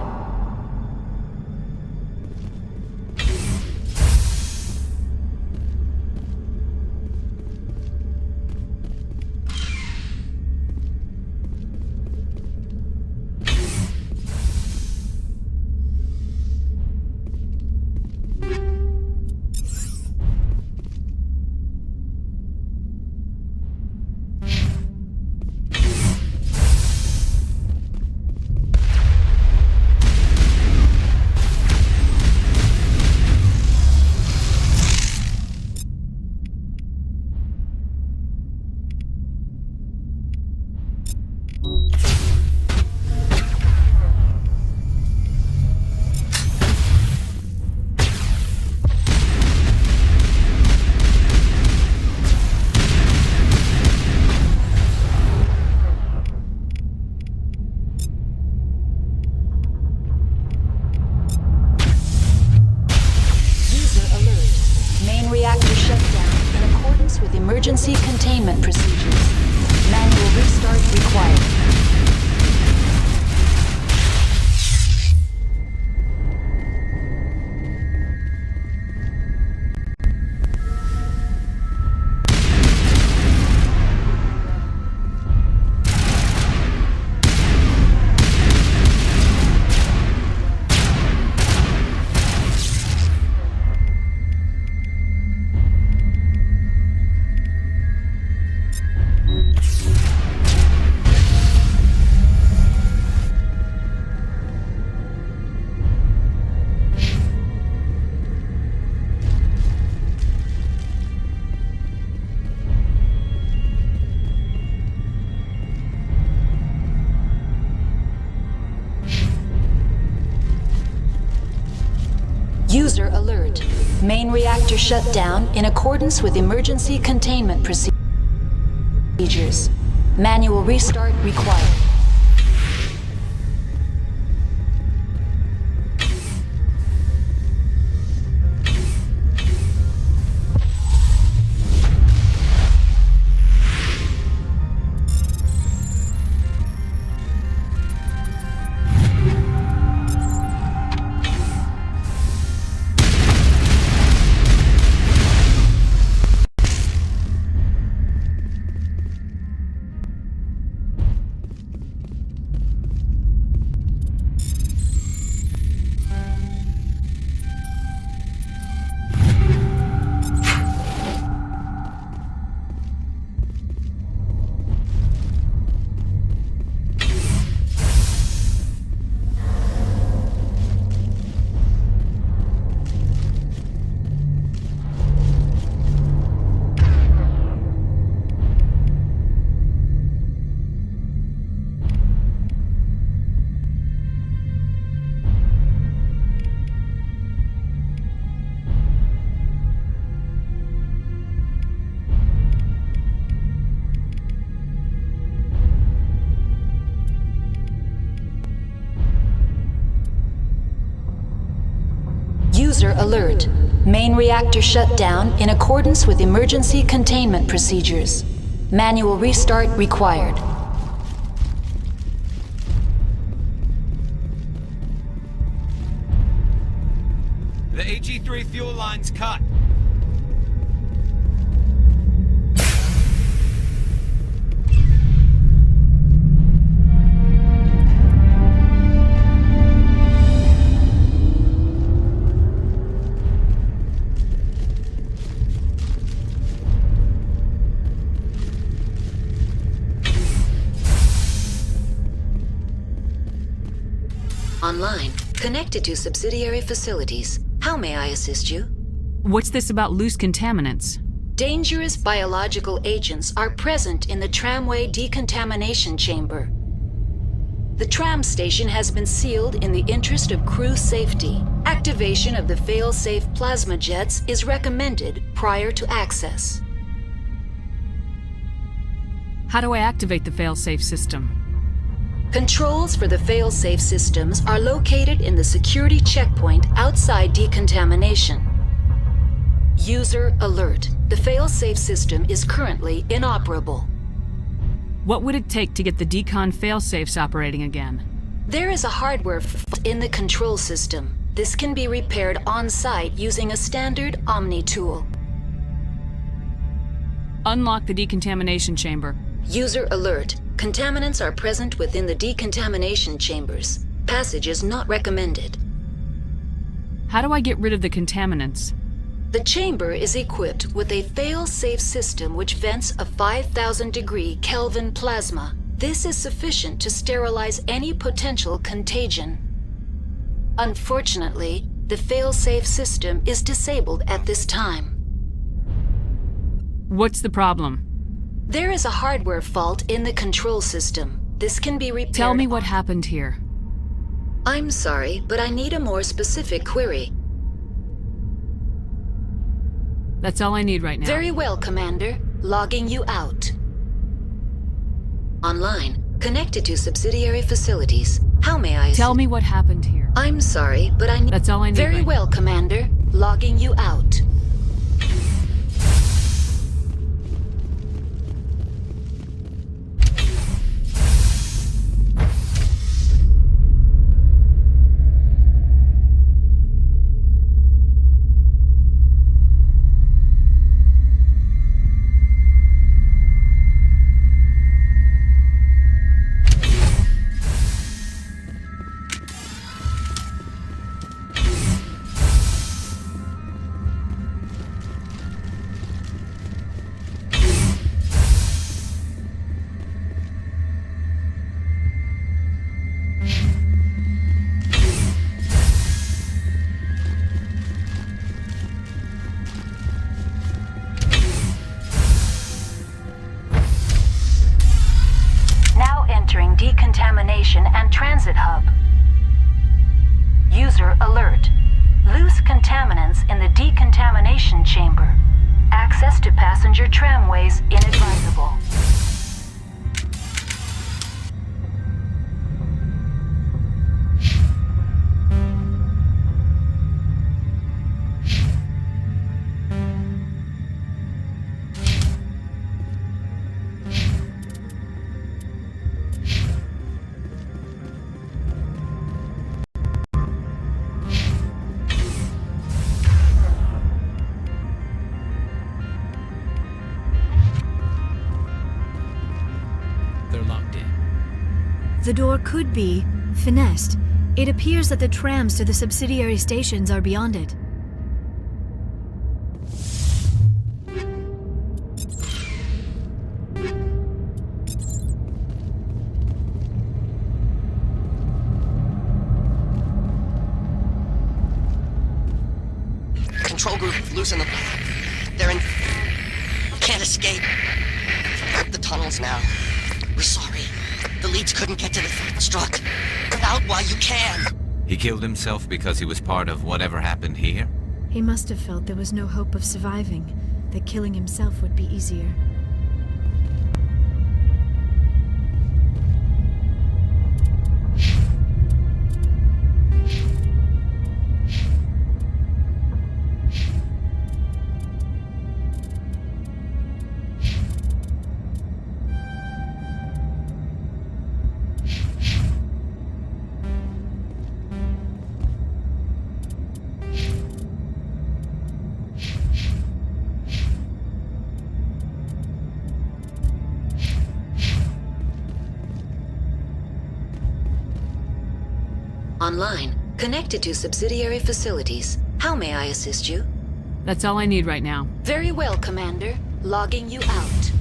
Emergency containment procedures. Manual restart required. User alert. Main reactor shut down in accordance with emergency containment procedures. Manual restart required. User alert. Main reactor shut down in accordance with emergency containment procedures. Manual restart required. The AG3 fuel line's cut. Online, connected to subsidiary facilities. How may I assist you? What's this about loose contaminants? Dangerous biological agents are present in the tramway decontamination chamber. The tram station has been sealed in the interest of crew safety. Activation of the fail-safe plasma jets is recommended prior to access. How do I activate the fail-safe system? Controls for the fail-safe systems are located in the security checkpoint outside decontamination. User alert. The fail-safe system is currently inoperable. What would it take to get the decon fail-safes operating again? There is a hardware fault in the control system. This can be repaired on-site using a standard Omni tool. Unlock the decontamination chamber. User alert. Contaminants are present within the decontamination chambers. Passage is not recommended. How do I get rid of the contaminants? The chamber is equipped with a fail-safe system which vents a 5,000-degree Kelvin plasma. This is sufficient to sterilize any potential contagion. Unfortunately, the fail-safe system is disabled at this time. What's the problem? There is a hardware fault in the control system. This can be repaired. Tell me what happened here. I'm sorry, but I need a more specific query. That's all I need right now. Very well, Commander. Logging you out. Online. Connected to subsidiary facilities. How may I assist? Tell me what happened here. I'm sorry, but I need... That's all I need Very right well, Commander. Logging you out. Entering decontamination and transit hub. User alert. Loose contaminants in the decontamination chamber. Access to passenger tramways inadvisable. The door could be finessed. It appears that the trams to the subsidiary stations are beyond it. Control group, losing them. They're in... Can't escape. Out the tunnels now. We're sorry. The leads couldn't get to the struck. Get out while you can. He killed himself because he was part of whatever happened here? He must have felt there was no hope of surviving, that killing himself would be easier. Online. Connected to subsidiary facilities. How may I assist you? That's all I need right now. Very well, Commander. Logging you out.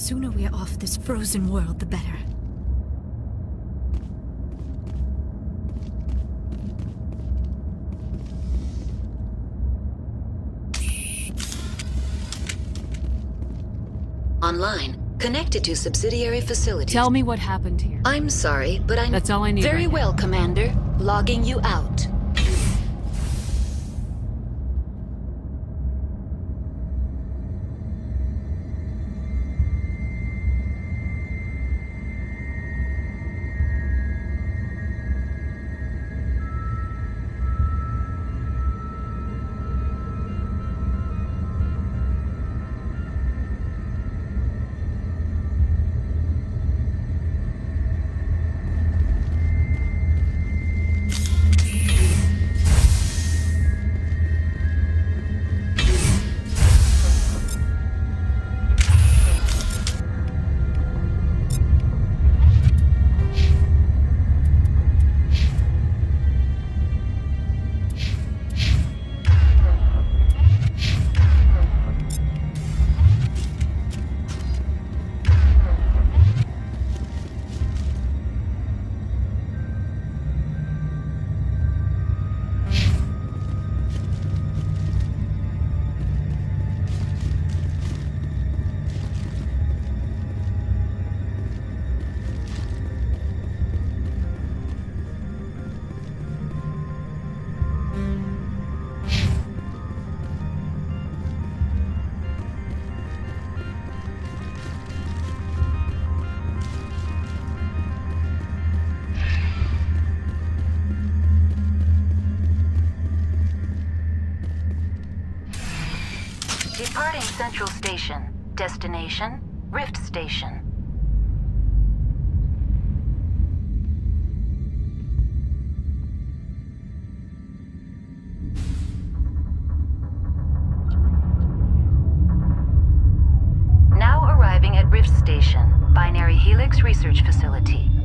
sooner we are off this frozen world, the better. Online. Connected to subsidiary facilities. Tell me what happened here. I'm sorry, but I'm... That's all I need Very right now. well, Commander. Logging you out. Departing Central Station. Destination, Rift Station. Now arriving at Rift Station, Binary Helix Research Facility.